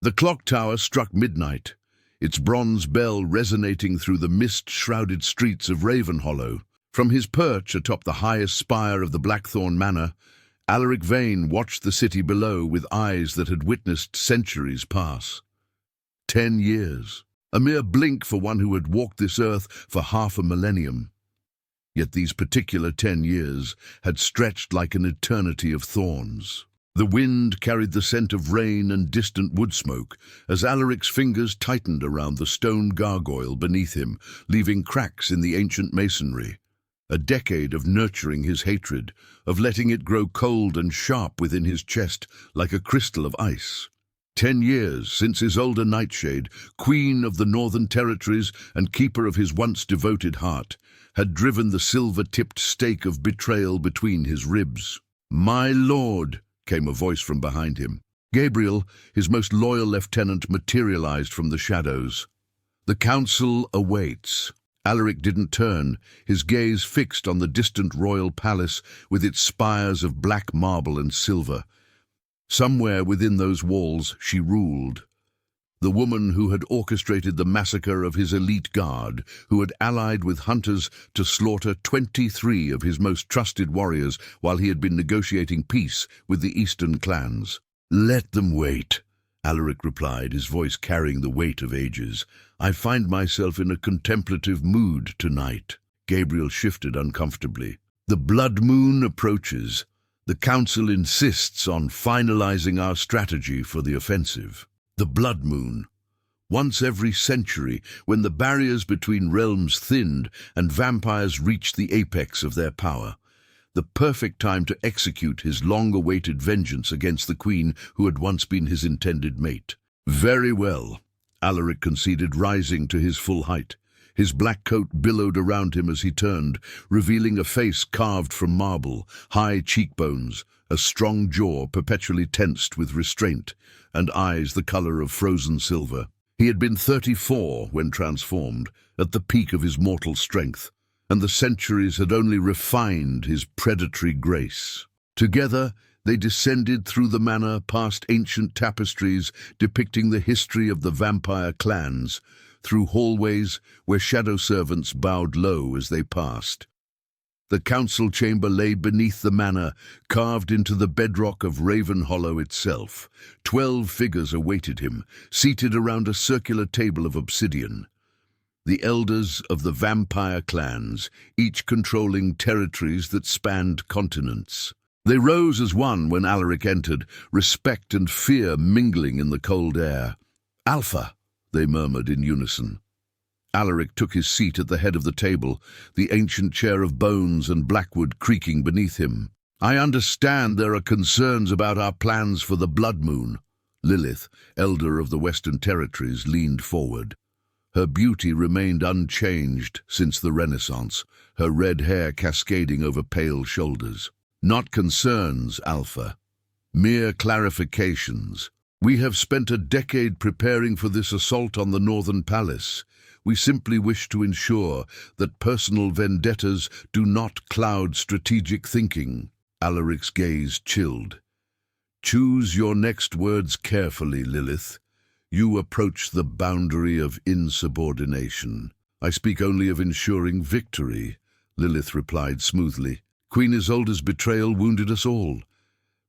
The clock tower struck midnight, its bronze bell resonating through the mist-shrouded streets of Ravenhollow. From his perch atop the highest spire of the Blackthorn Manor, Alaric Vane watched the city below with eyes that had witnessed centuries pass. 10 years, a mere blink for one who had walked this earth for half a millennium. Yet these particular 10 years had stretched like an eternity of thorns. The wind carried the scent of rain and distant wood smoke as Alaric's fingers tightened around the stone gargoyle beneath him, leaving cracks in the ancient masonry. A decade of nurturing his hatred, of letting it grow cold and sharp within his chest like a crystal of ice. 10 years since Isolde Nightshade, Queen of the Northern Territories and keeper of his once devoted heart, had driven the silver-tipped stake of betrayal between his ribs. "My lord," came a voice from behind him. Gabriel, his most loyal lieutenant, materialized from the shadows. "The council awaits." Alaric didn't turn, his gaze fixed on the distant royal palace with its spires of black marble and silver. Somewhere within those walls she ruled. The woman who had orchestrated the massacre of his elite guard, who had allied with hunters to slaughter 23 of his most trusted warriors while he had been negotiating peace with the eastern clans. "Let them wait," Alaric replied, his voice carrying the weight of ages. "I find myself in a contemplative mood tonight." Gabriel shifted uncomfortably. "The blood moon approaches. The council insists on finalizing our strategy for the offensive. The blood moon. Once every century, when the barriers between realms thinned and vampires reached the apex of their power. The perfect time to execute his long-awaited vengeance against the queen who had once been his intended mate. "Very well," Alaric conceded, rising to his full height. His black coat billowed around him as he turned, revealing a face carved from marble, high cheekbones, a strong jaw perpetually tensed with restraint, and eyes the color of frozen silver. He had been 34 when transformed, at the peak of his mortal strength, and the centuries had only refined his predatory grace. Together, they descended through the manor past ancient tapestries depicting the history of the vampire clans, through hallways where shadow servants bowed low as they passed. The council chamber lay beneath the manor, carved into the bedrock of Ravenhollow itself. 12 figures awaited him, seated around a circular table of obsidian. The elders of the vampire clans, each controlling territories that spanned continents. They rose as one when Alaric entered, respect and fear mingling in the cold air. "Alpha," they murmured in unison. Alaric took his seat at the head of the table, the ancient chair of bones and blackwood creaking beneath him. "I understand there are concerns about our plans for the blood moon." Lilith, elder of the Western Territories, leaned forward. Her beauty remained unchanged since the Renaissance, her red hair cascading over pale shoulders. "Not concerns, Alpha. Mere clarifications. We have spent a decade preparing for this assault on the Northern Palace. We simply wish to ensure that personal vendettas do not cloud strategic thinking." Alaric's gaze chilled. "Choose your next words carefully, Lilith. You approach the boundary of insubordination." "I speak only of ensuring victory," Lilith replied smoothly. "Queen Isolde's betrayal wounded us all,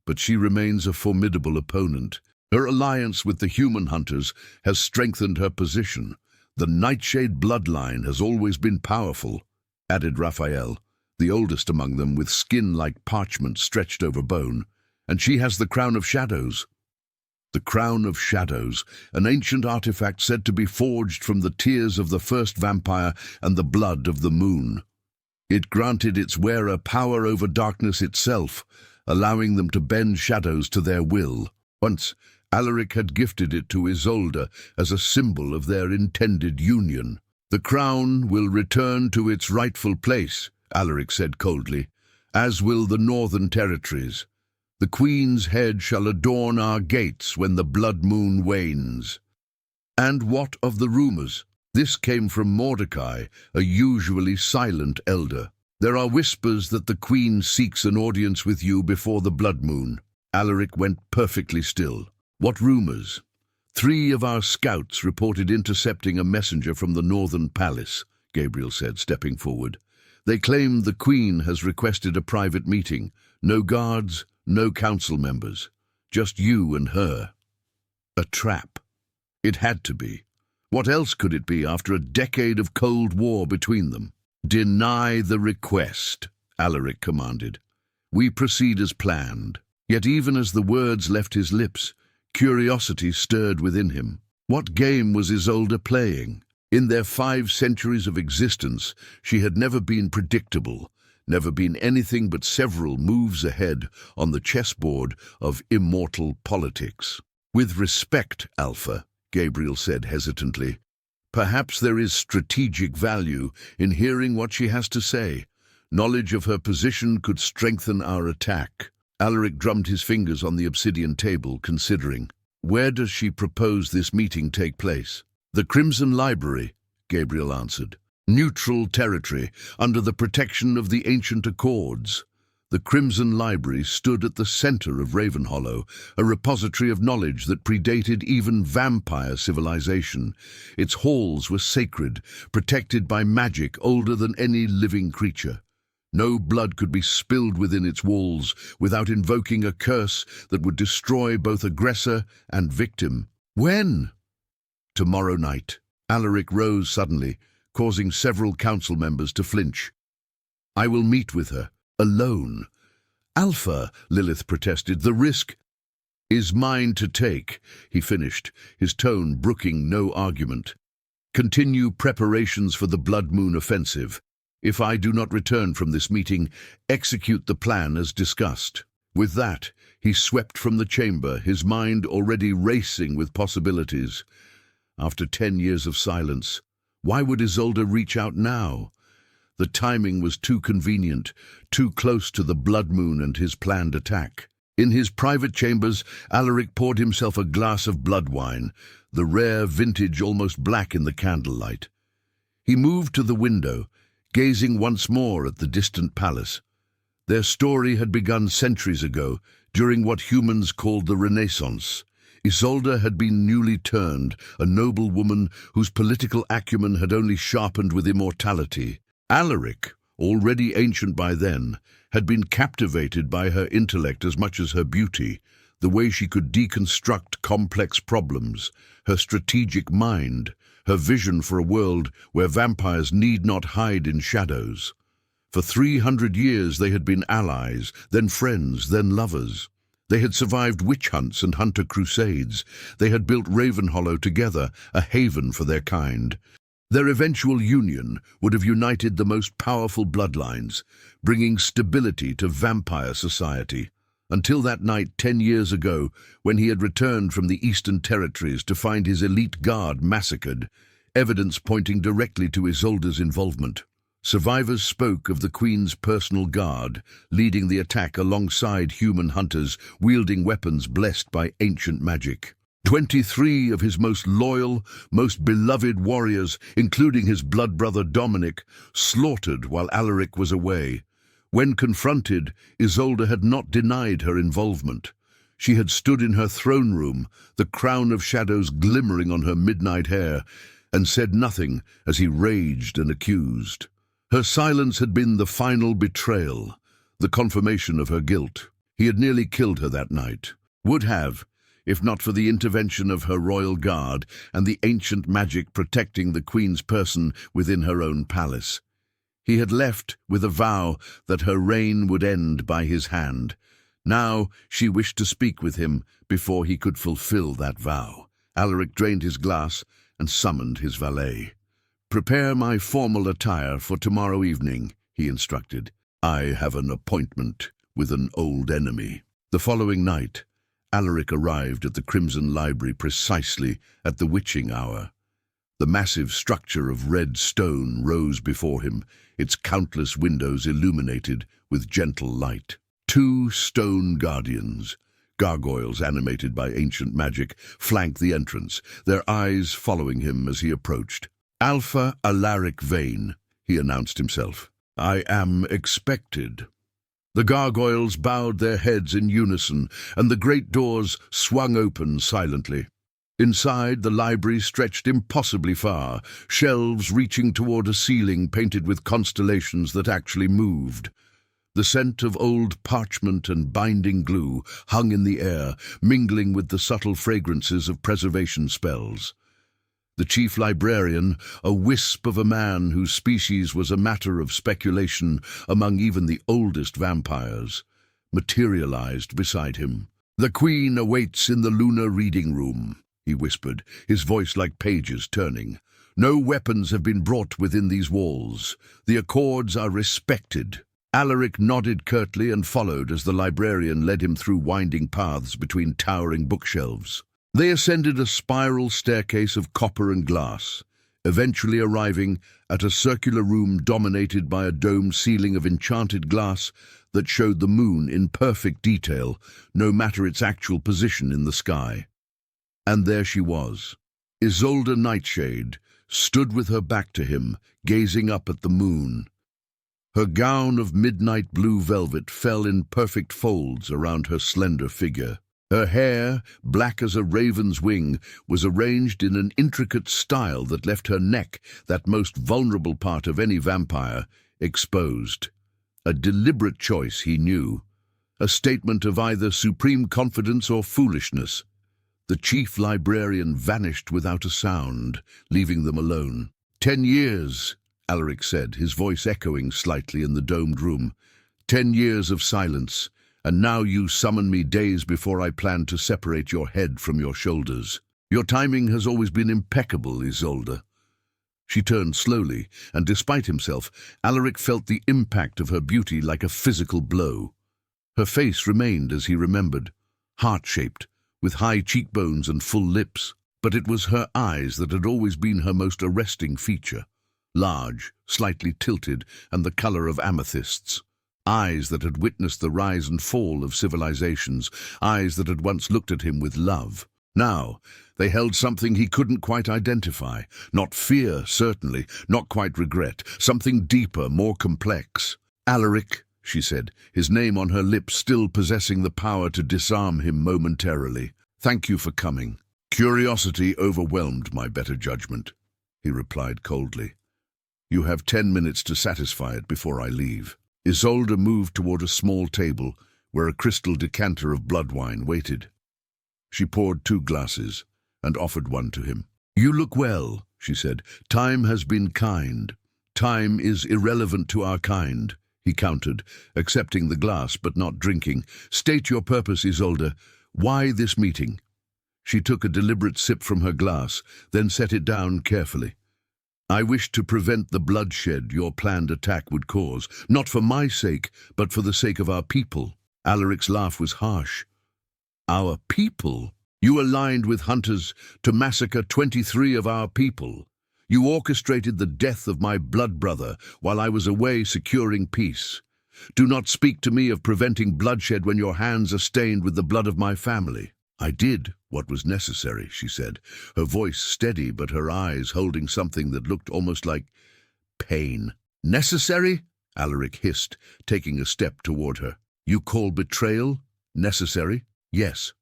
but she remains a formidable opponent. Her alliance with the human hunters has strengthened her position. The Nightshade bloodline has always been powerful," added Raphael, the oldest among them, with skin like parchment stretched over bone. "And she has the Crown of Shadows." The Crown of Shadows, an ancient artifact said to be forged from the tears of the first vampire and the blood of the moon. It granted its wearer power over darkness itself, allowing them to bend shadows to their will. Once, Alaric had gifted it to Isolde as a symbol of their intended union. "The crown will return to its rightful place," Alaric said coldly, "as will the Northern Territories. The Queen's head shall adorn our gates when the blood moon wanes." "And what of the rumors?" This came from Mordecai, a usually silent elder. "There are whispers that the Queen seeks an audience with you before the blood moon." Alaric went perfectly still. "What rumors?" 3 of our scouts reported intercepting a messenger from the northern palace, Gabriel said, stepping forward. They claim the Queen has requested a private meeting. No guards, no council members. Just you and her. A trap. It had to be. What else could it be after a decade of Cold War between them? Deny the request, Alaric commanded. We proceed as planned. Yet even as the words left his lips, curiosity stirred within him. What game was Isolde playing? In their 5 centuries of existence, she had never been predictable, never been anything but several moves ahead on the chessboard of immortal politics. With respect, Alpha, Gabriel said hesitantly, perhaps there is strategic value in hearing what she has to say. Knowledge of her position could strengthen our attack. Alaric drummed his fingers on the obsidian table, considering. Where does she propose this meeting take place? The Crimson Library, Gabriel answered. Neutral territory, under the protection of the ancient accords. The Crimson Library stood at the center of Ravenhollow, a repository of knowledge that predated even vampire civilization. Its halls were sacred, protected by magic older than any living creature. No blood could be spilled within its walls without invoking a curse that would destroy both aggressor and victim. When? Tomorrow night. Alaric rose suddenly, causing several council members to flinch. I will meet with her, alone. Alpha, Lilith protested, the risk is mine to take, he finished, his tone brooking no argument. Continue preparations for the Blood Moon offensive. If I do not return from this meeting, execute the plan as discussed. With that, he swept from the chamber, his mind already racing with possibilities. After 10 years of silence, why would Isolde reach out now? The timing was too convenient, too close to the Blood Moon and his planned attack. In his private chambers, Alaric poured himself a glass of blood wine, the rare vintage almost black in the candlelight. He moved to the window, gazing once more at the distant palace. Their story had begun centuries ago, during what humans called the Renaissance. Isolde had been newly turned, a noble woman whose political acumen had only sharpened with immortality. Alaric, already ancient by then, had been captivated by her intellect as much as her beauty, the way she could deconstruct complex problems, her strategic mind, her vision for a world where vampires need not hide in shadows. For 300 years they had been allies, then friends, then lovers. They had survived witch hunts and hunter crusades. They had built Ravenhollow together, a haven for their kind. Their eventual union would have united the most powerful bloodlines, bringing stability to vampire society. Until that night 10 years ago, when he had returned from the Eastern Territories to find his elite guard massacred, evidence pointing directly to Isolde's involvement. Survivors spoke of the Queen's personal guard, leading the attack alongside human hunters, wielding weapons blessed by ancient magic. 23 of his most loyal, most beloved warriors, including his blood brother Dominic, slaughtered while Alaric was away. When confronted, Isolde had not denied her involvement. She had stood in her throne room, the crown of shadows glimmering on her midnight hair, and said nothing as he raged and accused. Her silence had been the final betrayal, the confirmation of her guilt. He had nearly killed her that night. Would have, if not for the intervention of her royal guard and the ancient magic protecting the Queen's person within her own palace. He had left with a vow that her reign would end by his hand. Now she wished to speak with him before he could fulfill that vow. Alaric drained his glass and summoned his valet. "Prepare my formal attire for tomorrow evening," he instructed. "I have an appointment with an old enemy." The following night, Alaric arrived at the Crimson Library precisely at the witching hour. The massive structure of red stone rose before him, its countless windows illuminated with gentle light. 2 stone guardians, gargoyles animated by ancient magic, flanked the entrance, their eyes following him as he approached. "Alpha Alaric Vane," he announced himself. "I am expected." The gargoyles bowed their heads in unison, and the great doors swung open silently. Inside, the library stretched impossibly far, shelves reaching toward a ceiling painted with constellations that actually moved. The scent of old parchment and binding glue hung in the air, mingling with the subtle fragrances of preservation spells. The chief librarian, a wisp of a man whose species was a matter of speculation among even the oldest vampires, materialized beside him. "The Queen awaits in the lunar reading room," he whispered, his voice like pages turning. "No weapons have been brought within these walls. The accords are respected." Alaric nodded curtly and followed as the librarian led him through winding paths between towering bookshelves. They ascended a spiral staircase of copper and glass, eventually arriving at a circular room dominated by a domed ceiling of enchanted glass that showed the moon in perfect detail, no matter its actual position in the sky. And there she was. Isolde Nightshade stood with her back to him, gazing up at the moon. Her gown of midnight blue velvet fell in perfect folds around her slender figure. Her hair, black as a raven's wing, was arranged in an intricate style that left her neck, that most vulnerable part of any vampire, exposed. A deliberate choice, he knew. A statement of either supreme confidence or foolishness. The chief librarian vanished without a sound, leaving them alone. 10 years, Alaric said, his voice echoing slightly in the domed room. 10 years of silence, and now you summon me days before I planned to separate your head from your shoulders. Your timing has always been impeccable, Isolde. She turned slowly, and despite himself, Alaric felt the impact of her beauty like a physical blow. Her face remained as he remembered, heart-shaped, with high cheekbones and full lips, but it was her eyes that had always been her most arresting feature. Large, slightly tilted, and the color of amethysts. Eyes that had witnessed the rise and fall of civilizations, eyes that had once looked at him with love. Now, they held something he couldn't quite identify. Not fear, certainly, not quite regret. Something deeper, more complex. "Alaric," she said, his name on her lips still possessing the power to disarm him momentarily. "Thank you for coming." "Curiosity overwhelmed my better judgment," he replied coldly. "You have 10 minutes to satisfy it before I leave." Isolde moved toward a small table where a crystal decanter of blood wine waited. She poured 2 glasses and offered one to him. "You look well," she said. "Time has been kind. Time is irrelevant to our kind," he countered, accepting the glass but not drinking. "State your purpose, Isolde. Why this meeting?" She took a deliberate sip from her glass, then set it down carefully. "I wish to prevent the bloodshed your planned attack would cause, not for my sake, but for the sake of our people." Alaric's laugh was harsh. "Our people? You aligned with hunters to massacre 23 of our people. You orchestrated the death of my blood brother while I was away securing peace. Do not speak to me of preventing bloodshed when your hands are stained with the blood of my family." "I did what was necessary," she said, her voice steady but her eyes holding something that looked almost like pain. "Necessary?" Alaric hissed, taking a step toward her. "You call betrayal necessary?" "Yes,"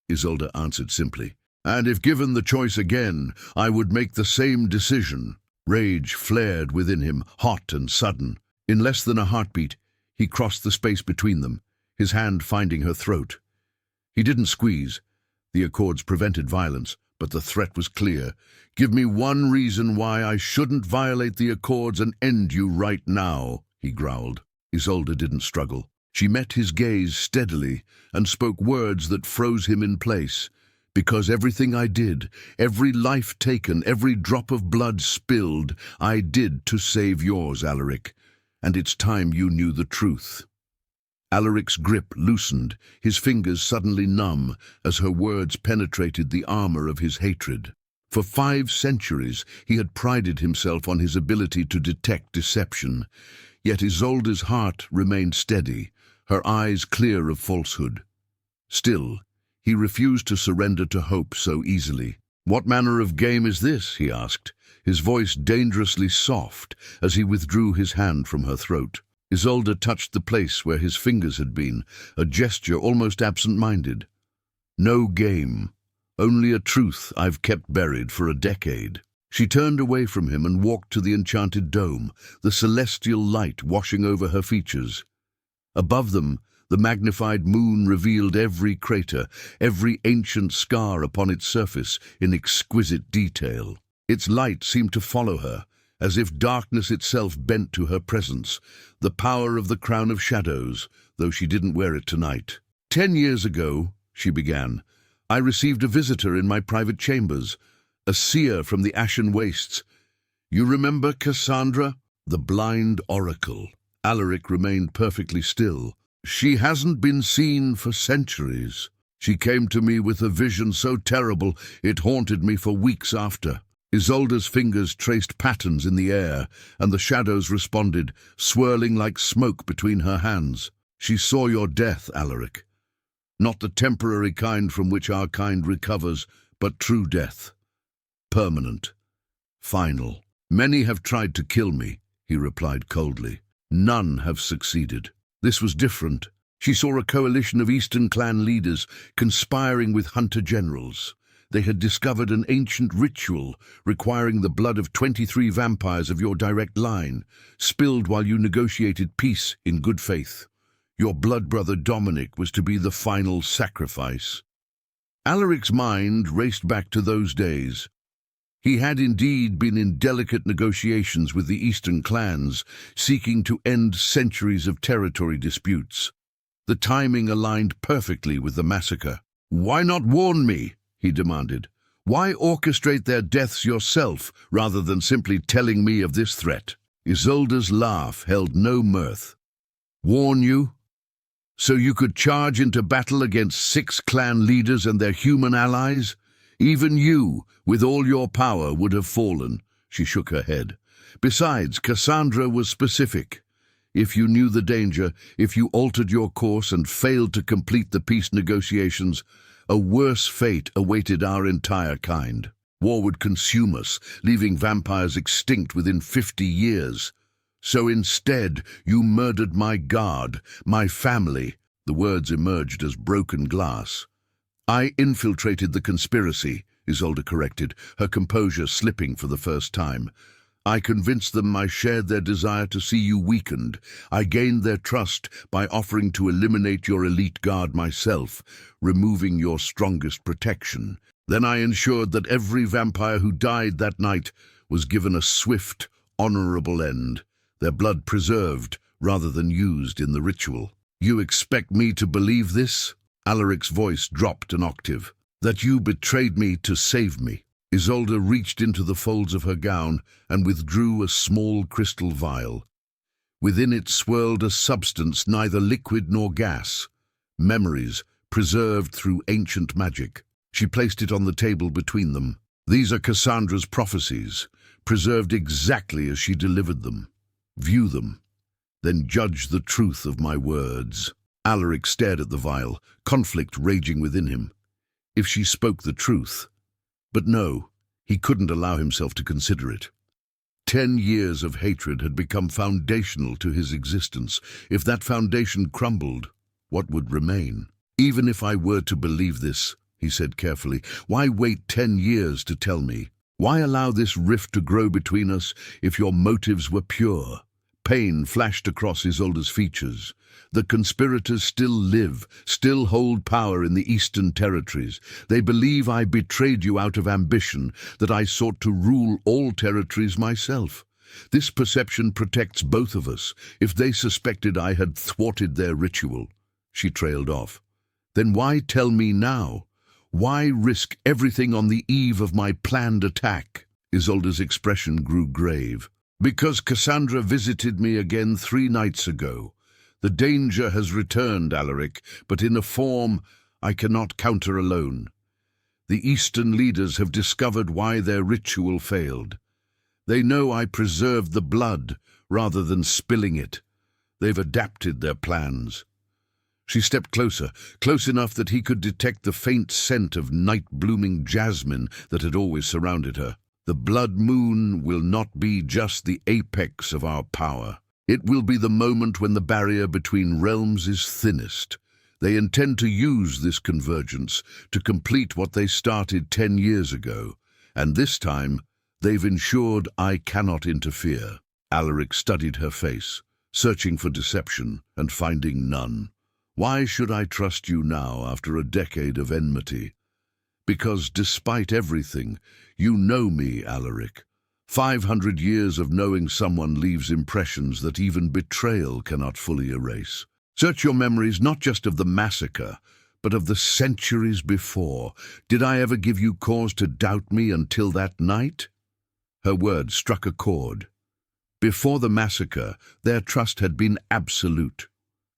Isolde answered simply. "And if given the choice again, I would make the same decision." Rage flared within him, hot and sudden. In less than a heartbeat, he crossed the space between them, his hand finding her throat. He didn't squeeze. The accords prevented violence, but the threat was clear. "Give me one reason why I shouldn't violate the accords and end you right now," he growled. Isolde didn't struggle. She met his gaze steadily and spoke words that froze him in place. "Because everything I did, every life taken, every drop of blood spilled, I did to save yours, Alaric. And it's time you knew the truth." Alaric's grip loosened, his fingers suddenly numb as her words penetrated the armor of his hatred. For 5 centuries he had prided himself on his ability to detect deception, yet Isolde's heart remained steady, her eyes clear of falsehood. Still, he refused to surrender to hope so easily. "What manner of game is this?" he asked, his voice dangerously soft as he withdrew his hand from her throat. Isolde touched the place where his fingers had been, a gesture almost absent-minded. "No game. Only a truth I've kept buried for a decade." She turned away from him and walked to the enchanted dome, the celestial light washing over her features. Above them, the magnified moon revealed every crater, every ancient scar upon its surface in exquisite detail. Its light seemed to follow her, as if darkness itself bent to her presence, the power of the crown of shadows, though she didn't wear it tonight. 10 years ago, she began, I received a visitor in my private chambers, a seer from the ashen wastes. You remember Cassandra, the blind oracle? Alaric remained perfectly still. She hasn't been seen for centuries. She came to me with a vision so terrible it haunted me for weeks after. Isolde's fingers traced patterns in the air, and the shadows responded, swirling like smoke between her hands. She saw your death, Alaric. Not the temporary kind from which our kind recovers, but true death. Permanent. Final. Many have tried to kill me, he replied coldly. None have succeeded. This was different. She saw a coalition of Eastern clan leaders conspiring with hunter generals. They had discovered an ancient ritual requiring the blood of 23 vampires of your direct line, spilled while you negotiated peace in good faith. Your blood brother Dominic was to be the final sacrifice. Alaric's mind raced back to those days. He had indeed been in delicate negotiations with the Eastern clans, seeking to end centuries of territory disputes. The timing aligned perfectly with the massacre. "Why not warn me?" he demanded. "Why orchestrate their deaths yourself, rather than simply telling me of this threat?" Isolde's laugh held no mirth. "Warn you? So you could charge into battle against 6 clan leaders and their human allies? Even you, with all your power, would have fallen." She shook her head. "Besides, Cassandra was specific. If you knew the danger, if you altered your course and failed to complete the peace negotiations, a worse fate awaited our entire kind. War would consume us, leaving vampires extinct within 50 years. So instead, you murdered my guard, my family." The words emerged as broken glass. "I infiltrated the conspiracy," Isolde corrected, her composure slipping for the first time. "I convinced them I shared their desire to see you weakened. I gained their trust by offering to eliminate your elite guard myself, removing your strongest protection. Then I ensured that every vampire who died that night was given a swift, honorable end, their blood preserved rather than used in the ritual." "You expect me to believe this?" Alaric's voice dropped an octave. "That you betrayed me to save me?" Isolde reached into the folds of her gown and withdrew a small crystal vial. Within it swirled a substance neither liquid nor gas. Memories, preserved through ancient magic. She placed it on the table between them. "These are Cassandra's prophecies, preserved exactly as she delivered them. View them, then judge the truth of my words." Alaric stared at the vial, conflict raging within him. If she spoke the truth... But no, he couldn't allow himself to consider it. 10 years of hatred had become foundational to his existence. If that foundation crumbled, what would remain? "Even if I were to believe this," he said carefully, "why wait 10 years to tell me? Why allow this rift to grow between us if your motives were pure?" Pain flashed across Isolde's features. The conspirators still live, still hold power in the Eastern territories. They believe I betrayed you out of ambition, that I sought to rule all territories myself. This perception protects both of us. If they suspected I had thwarted their ritual..." She trailed off. "Then why tell me now? Why risk everything on the eve of my planned attack?" Isolde's expression grew grave. "Because Cassandra visited me again 3 nights ago. The danger has returned, Alaric, but in a form I cannot counter alone. The Eastern leaders have discovered why their ritual failed. They know I preserved the blood rather than spilling it. They've adapted their plans." She stepped closer, close enough that he could detect the faint scent of night-blooming jasmine that had always surrounded her. "The blood moon will not be just the apex of our power. It will be the moment when the barrier between realms is thinnest. They intend to use this convergence to complete what they started 10 years ago, and this time they've ensured I cannot interfere. Alaric studied her face, searching for deception and finding none. Why should I trust you now after a decade of enmity? Because despite everything, you know me, Alaric. 500 years of knowing someone leaves impressions that even betrayal cannot fully erase. Search your memories not just of the massacre, but of the centuries before. Did I ever give you cause to doubt me until that night? Her words struck a chord. Before the massacre, their trust had been absolute.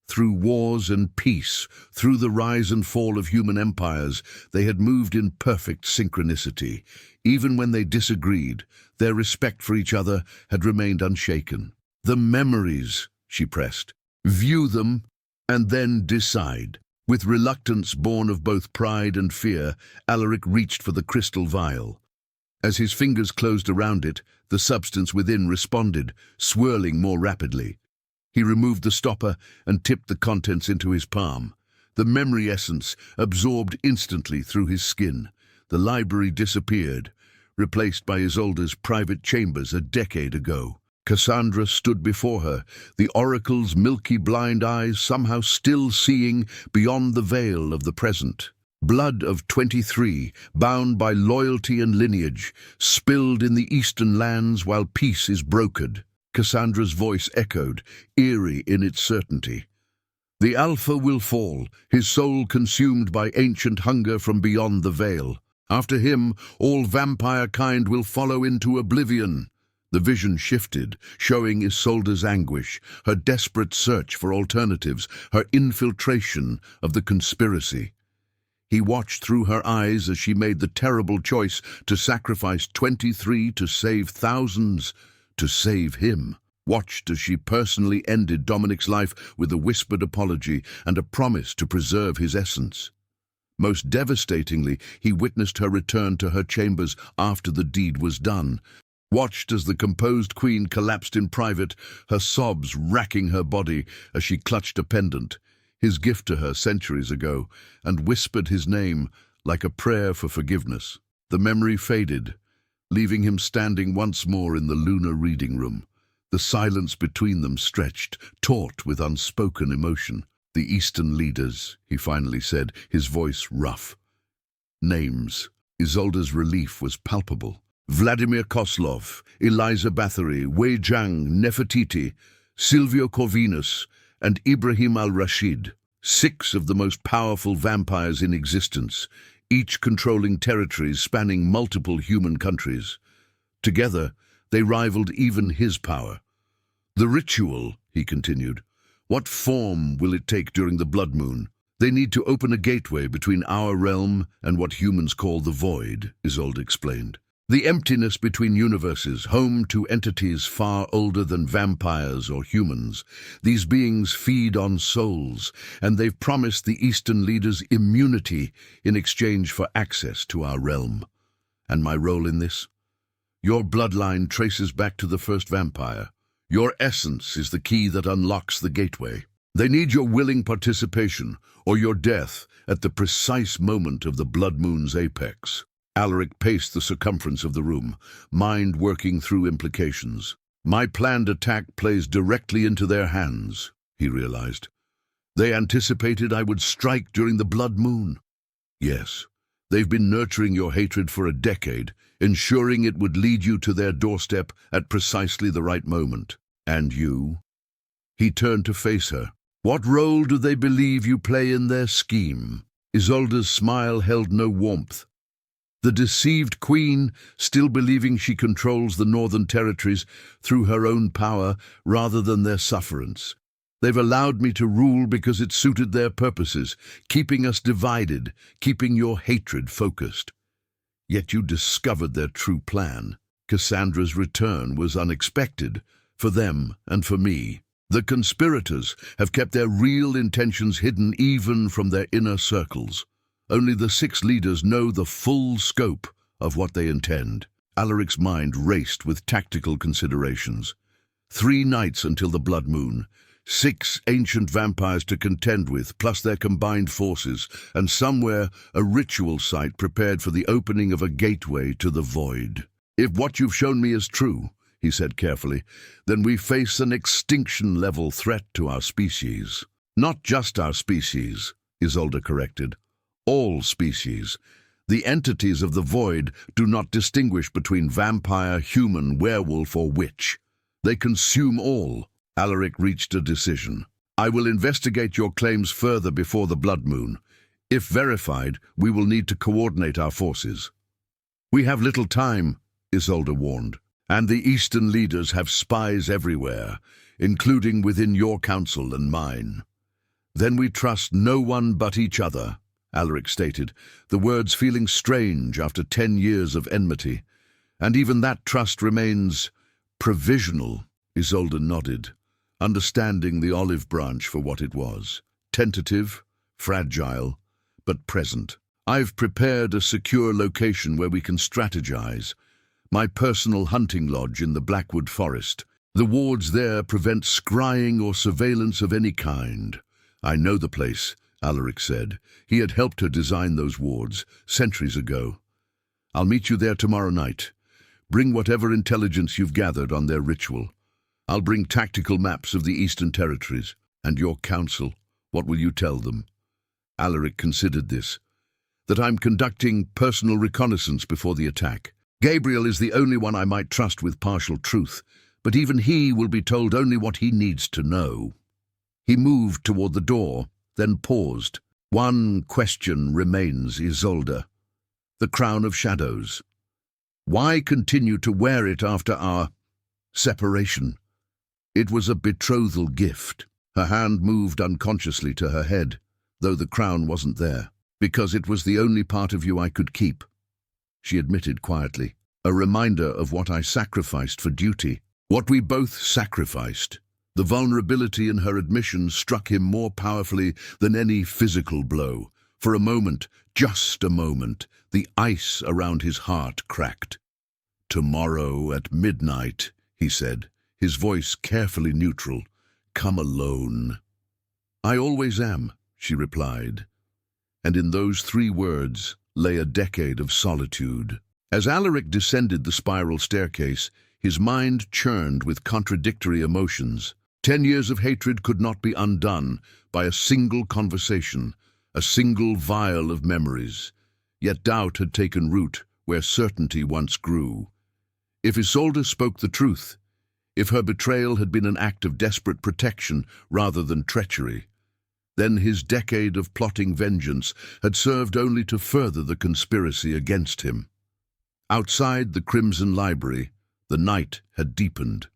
Through wars and peace, through the rise and fall of human empires, they had moved in perfect synchronicity. Even when they disagreed, their respect for each other had remained unshaken. The memories, she pressed. View them, and then decide. With reluctance born of both pride and fear, Alaric reached for the crystal vial. As his fingers closed around it, the substance within responded, swirling more rapidly. He removed the stopper and tipped the contents into his palm. The memory essence absorbed instantly through his skin. The library disappeared, replaced by Isolde's private chambers a decade ago. Cassandra stood before her, the oracle's milky blind eyes somehow still seeing beyond the veil of the present. Blood of 23, bound by loyalty and lineage, spilled in the eastern lands while peace is brokered. Cassandra's voice echoed, eerie in its certainty. The Alpha will fall, his soul consumed by ancient hunger from beyond the veil. After him, all vampire kind will follow into oblivion. The vision shifted, showing Isolde's anguish, her desperate search for alternatives, her infiltration of the conspiracy. He watched through her eyes as she made the terrible choice to sacrifice 23 to save thousands, to save him. Watched as she personally ended Dominic's life with a whispered apology and a promise to preserve his essence. Most devastatingly, he witnessed her return to her chambers after the deed was done. Watched as the composed queen collapsed in private, her sobs racking her body as she clutched a pendant, his gift to her centuries ago, and whispered his name like a prayer for forgiveness. The memory faded, leaving him standing once more in the lunar reading room. The silence between them stretched, taut with unspoken emotion. The Eastern leaders, he finally said, his voice rough. Names. Isolde's relief was palpable. Vladimir Koslov, Eliza Bathory, Wei Jiang, Nefertiti, Silvio Corvinus, and Ibrahim al-Rashid, 6 of the most powerful vampires in existence, each controlling territories spanning multiple human countries. Together, they rivaled even his power. The ritual, he continued, what form will it take during the blood moon? They need to open a gateway between our realm and what humans call the void, Isolde explained. The emptiness between universes, home to entities far older than vampires or humans. These beings feed on souls, and they've promised the Eastern leaders immunity in exchange for access to our realm. And my role in this? Your bloodline traces back to the first vampire. Your essence is the key that unlocks the gateway. They need your willing participation, or your death, at the precise moment of the blood moon's apex. Alaric paced the circumference of the room, mind working through implications. My planned attack plays directly into their hands, he realized. They anticipated I would strike during the blood moon. Yes, they've been nurturing your hatred for a decade, ensuring it would lead you to their doorstep at precisely the right moment. And you? He turned to face her. What role do they believe you play in their scheme? Isolde's smile held no warmth. The deceived queen, still believing she controls the northern territories through her own power rather than their sufferance. They've allowed me to rule because it suited their purposes, keeping us divided, keeping your hatred focused. Yet you discovered their true plan. Cassandra's return was unexpected, for them and for me. The conspirators have kept their real intentions hidden even from their inner circles. Only the 6 leaders know the full scope of what they intend. Alaric's mind raced with tactical considerations. 3 nights until the blood moon, 6 ancient vampires to contend with, plus their combined forces, and somewhere a ritual site prepared for the opening of a gateway to the void. If what you've shown me is true, he said carefully, then we face an extinction-level threat to our species. Not just our species, Isolde corrected. All species. The entities of the void do not distinguish between vampire, human, werewolf, or witch. They consume all. Alaric reached a decision. I will investigate your claims further before the blood moon. If verified, we will need to coordinate our forces. We have little time, Isolde warned, and the Eastern leaders have spies everywhere, including within your council and mine. Then we trust no one but each other, Alaric stated, the words feeling strange after 10 years of enmity. And even that trust remains provisional, Isolde nodded, understanding the olive branch for what it was. Tentative, fragile, but present. I've prepared a secure location where we can strategize. My personal hunting lodge in the Blackwood Forest. The wards there prevent scrying or surveillance of any kind. I know the place, Alaric said. He had helped her design those wards centuries ago. I'll meet you there tomorrow night. Bring whatever intelligence you've gathered on their ritual. I'll bring tactical maps of the Eastern Territories. And your council, what will you tell them? Alaric considered this. That I'm conducting personal reconnaissance before the attack. Gabriel is the only one I might trust with partial truth, but even he will be told only what he needs to know. He moved toward the door, then paused. One question remains, Isolde. The crown of shadows. Why continue to wear it after our separation? It was a betrothal gift. Her hand moved unconsciously to her head, though the crown wasn't there. Because it was the only part of you I could keep, she admitted quietly. A reminder of what I sacrificed for duty. What we both sacrificed. The vulnerability in her admission struck him more powerfully than any physical blow. For a moment, just a moment, the ice around his heart cracked. Tomorrow at midnight, he said, his voice carefully neutral. Come alone. I always am, she replied. And in those 3 words lay a decade of solitude. As Alaric descended the spiral staircase, his mind churned with contradictory emotions. 10 years of hatred could not be undone by a single conversation, a single vial of memories. Yet doubt had taken root where certainty once grew. If Isolde spoke the truth, if her betrayal had been an act of desperate protection rather than treachery, then his decade of plotting vengeance had served only to further the conspiracy against him. Outside the Crimson Library, the night had deepened.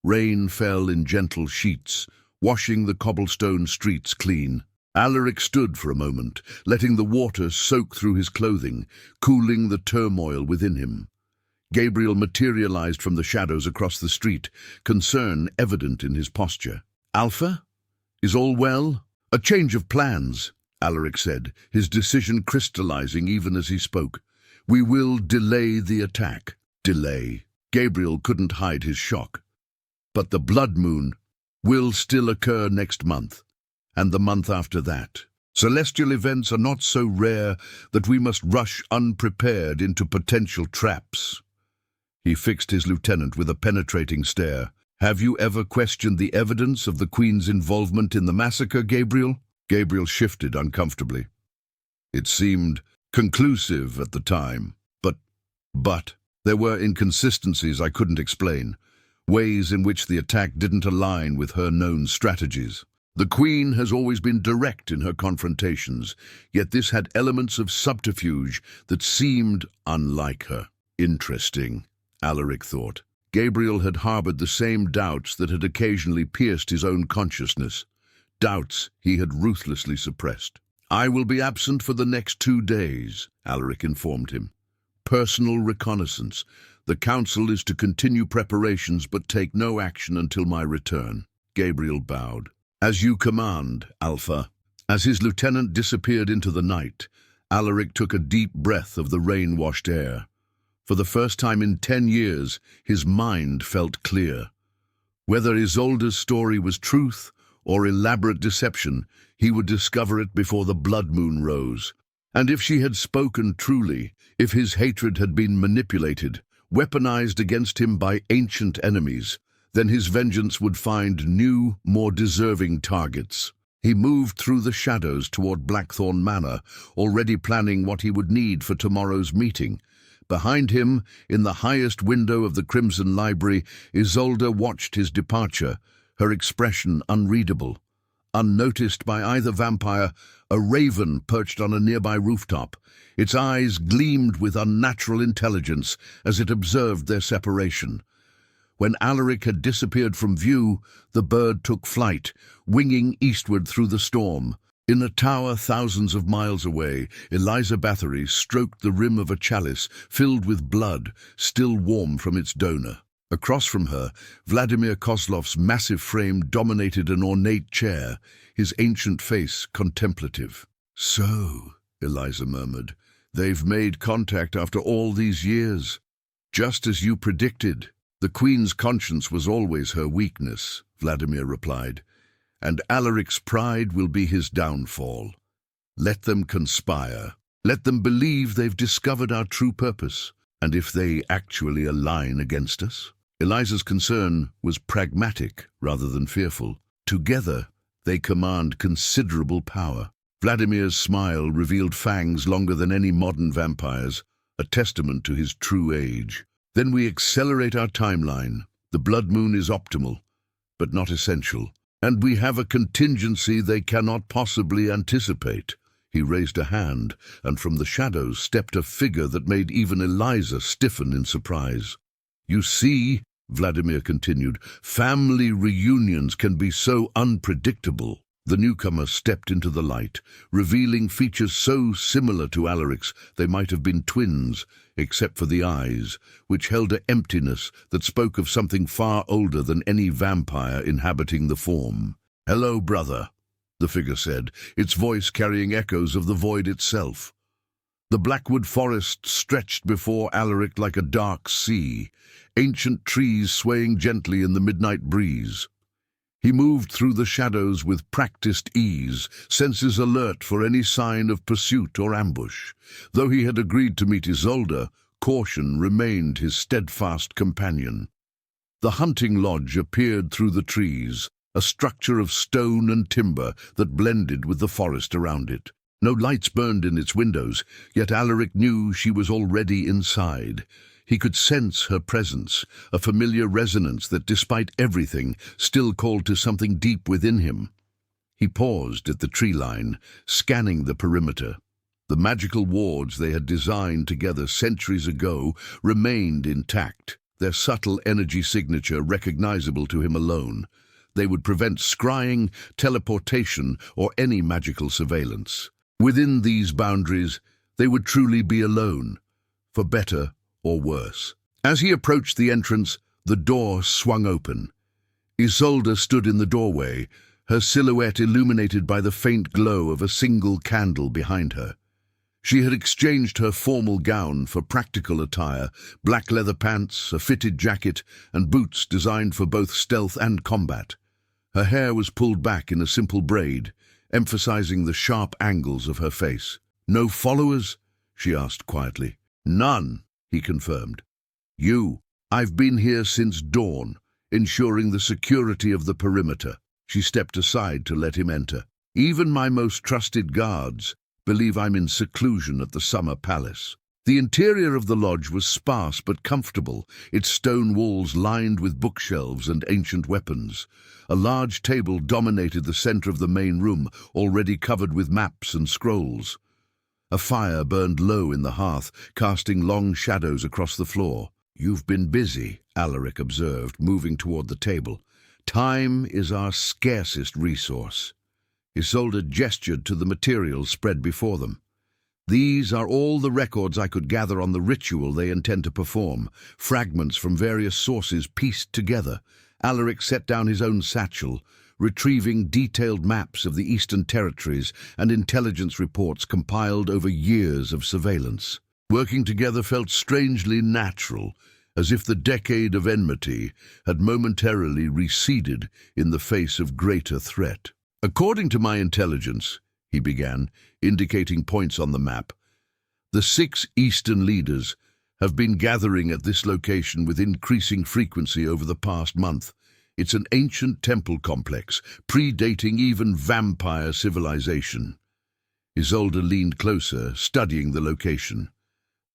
Rain fell in gentle sheets, washing the cobblestone streets clean. Alaric stood for a moment, letting the water soak through his clothing, cooling the turmoil within him. Gabriel materialized from the shadows across the street, concern evident in his posture. Alpha? Is all well? A change of plans, Alaric said, his decision crystallizing even as he spoke. We will delay the attack. Delay. Gabriel couldn't hide his shock. But the blood moon will still occur next month, and the month after that. Celestial events are not so rare that we must rush unprepared into potential traps. He fixed his lieutenant with a penetrating stare. Have you ever questioned the evidence of the Queen's involvement in the massacre, Gabriel? Gabriel shifted uncomfortably. It seemed conclusive at the time, but there were inconsistencies I couldn't explain, ways in which the attack didn't align with her known strategies. The Queen has always been direct in her confrontations, yet this had elements of subterfuge that seemed unlike her. Interesting, Alaric thought. Gabriel had harbored the same doubts that had occasionally pierced his own consciousness, doubts he had ruthlessly suppressed. I will be absent for the next 2 days, Alaric informed him. Personal reconnaissance. The council is to continue preparations but take no action until my return. Gabriel bowed. As you command, Alpha. As his lieutenant disappeared into the night, Alaric took a deep breath of the rain-washed air. For the first time in 10 years, his mind felt clear. Whether Isolde's story was truth or elaborate deception, he would discover it before the blood moon rose. And if she had spoken truly, if his hatred had been manipulated, weaponized against him by ancient enemies, then his vengeance would find new, more deserving targets. He moved through the shadows toward Blackthorn Manor, already planning what he would need for tomorrow's meeting. Behind him, in the highest window of the Crimson Library, Isolde watched his departure, her expression unreadable. Unnoticed by either vampire, a raven perched on a nearby rooftop. Its eyes gleamed with unnatural intelligence as it observed their separation. When Alaric had disappeared from view, the bird took flight, winging eastward through the storm. In a tower thousands of miles away, Eliza Bathory stroked the rim of a chalice filled with blood, still warm from its donor. Across from her, Vladimir Kozlov's massive frame dominated an ornate chair, his ancient face contemplative. "So," Eliza murmured, "they've made contact after all these years. Just as you predicted." "The Queen's conscience was always her weakness," Vladimir replied, "and Alaric's pride will be his downfall. Let them conspire. Let them believe they've discovered our true purpose. And if they actually align against us?" Eliza's concern was pragmatic rather than fearful. Together, they command considerable power. Vladimir's smile revealed fangs longer than any modern vampire's, a testament to his true age. "Then we accelerate our timeline. The blood moon is optimal, but not essential. And we have a contingency they cannot possibly anticipate." He raised a hand, and from the shadows stepped a figure that made even Eliza stiffen in surprise. "You see," Vladimir continued, "family reunions can be so unpredictable." The newcomer stepped into the light, revealing features so similar to Alaric's they might have been twins, except for the eyes, which held an emptiness that spoke of something far older than any vampire inhabiting the form. "Hello, brother," the figure said, its voice carrying echoes of the void itself. The Blackwood forest stretched before Alaric like a dark sea, ancient trees swaying gently in the midnight breeze. He moved through the shadows with practiced ease, senses alert for any sign of pursuit or ambush. Though he had agreed to meet Isolde, caution remained his steadfast companion. The hunting lodge appeared through the trees, a structure of stone and timber that blended with the forest around it. No lights burned in its windows, yet Alaric knew she was already inside. He could sense her presence, a familiar resonance that, despite everything, still called to something deep within him. He paused at the tree line, scanning the perimeter. The magical wards they had designed together centuries ago remained intact, their subtle energy signature recognizable to him alone. They would prevent scrying, teleportation, or any magical surveillance. Within these boundaries, they would truly be alone, for better or worse. As he approached the entrance, the door swung open. Isolde stood in the doorway, her silhouette illuminated by the faint glow of a single candle behind her. She had exchanged her formal gown for practical attire, black leather pants, a fitted jacket, and boots designed for both stealth and combat. Her hair was pulled back in a simple braid, emphasizing the sharp angles of her face. "No followers?" she asked quietly. "None," he confirmed. I've been here since dawn, ensuring the security of the perimeter." She stepped aside to let him enter. "Even my most trusted guards believe I'm in seclusion at the Summer Palace." The interior of the lodge was sparse but comfortable, its stone walls lined with bookshelves and ancient weapons. A large table dominated the center of the main room, already covered with maps and scrolls. A fire burned low in the hearth, casting long shadows across the floor. "You've been busy," Alaric observed, moving toward the table. "Time is our scarcest resource." Isolde gestured to the materials spread before them. "These are all the records I could gather on the ritual they intend to perform, fragments from various sources pieced together." Alaric set down his own satchel, retrieving detailed maps of the Eastern Territories and intelligence reports compiled over years of surveillance. Working together felt strangely natural, as if the decade of enmity had momentarily receded in the face of greater threat. "According to my intelligence," he began, indicating points on the map, "the 6 Eastern leaders have been gathering at this location with increasing frequency over the past month. It's an ancient temple complex, predating even vampire civilization." Isolde leaned closer, studying the location.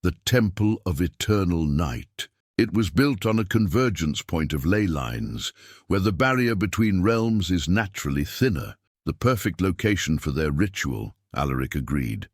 The Temple of Eternal Night. It was built on a convergence point of ley lines, where the barrier between realms is naturally thinner. "The perfect location for their ritual," Alaric agreed.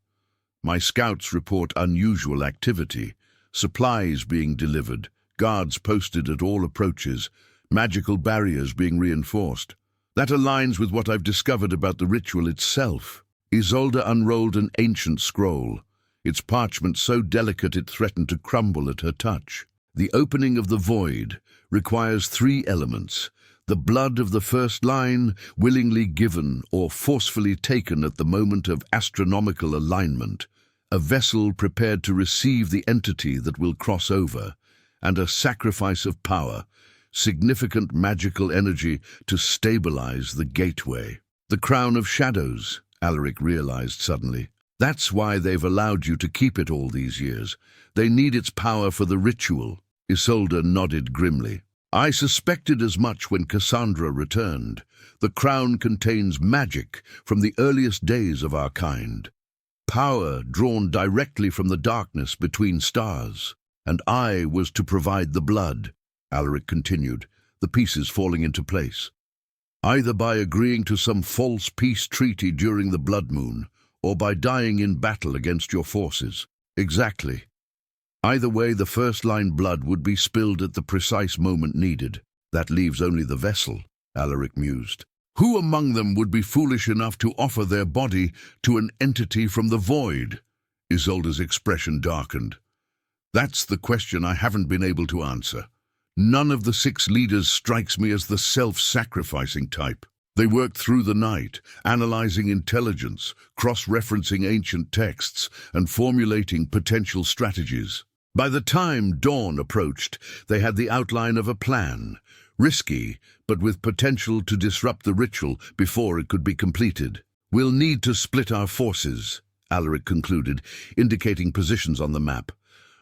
"My scouts report unusual activity, supplies being delivered, guards posted at all approaches, magical barriers being reinforced. That aligns with what I've discovered about the ritual itself." Isolde unrolled an ancient scroll, its parchment so delicate it threatened to crumble at her touch. "The opening of the void requires 3 elements: the blood of the first line, willingly given or forcefully taken at the moment of astronomical alignment, a vessel prepared to receive the entity that will cross over, and a sacrifice of power, significant magical energy to stabilize the gateway." "The Crown of Shadows," Alaric realized suddenly. "That's why they've allowed you to keep it all these years. They need its power for the ritual." Isolde nodded grimly. "I suspected as much when Cassandra returned. The crown contains magic from the earliest days of our kind. Power drawn directly from the darkness between stars. And I was to provide the blood," Alaric continued, the pieces falling into place. "Either by agreeing to some false peace treaty during the blood moon, or by dying in battle against your forces." "Exactly. Either way, the first-line blood would be spilled at the precise moment needed. That leaves only the vessel," Alaric mused. "Who among them would be foolish enough to offer their body to an entity from the void?" Isolde's expression darkened. "That's the question I haven't been able to answer. None of the 6 leaders strikes me as the self-sacrificing type. They worked through the night, analyzing intelligence, cross-referencing ancient texts, and formulating potential strategies. By the time dawn approached, they had the outline of a plan, risky, but with potential to disrupt the ritual before it could be completed. "We'll need to split our forces," Alaric concluded, indicating positions on the map.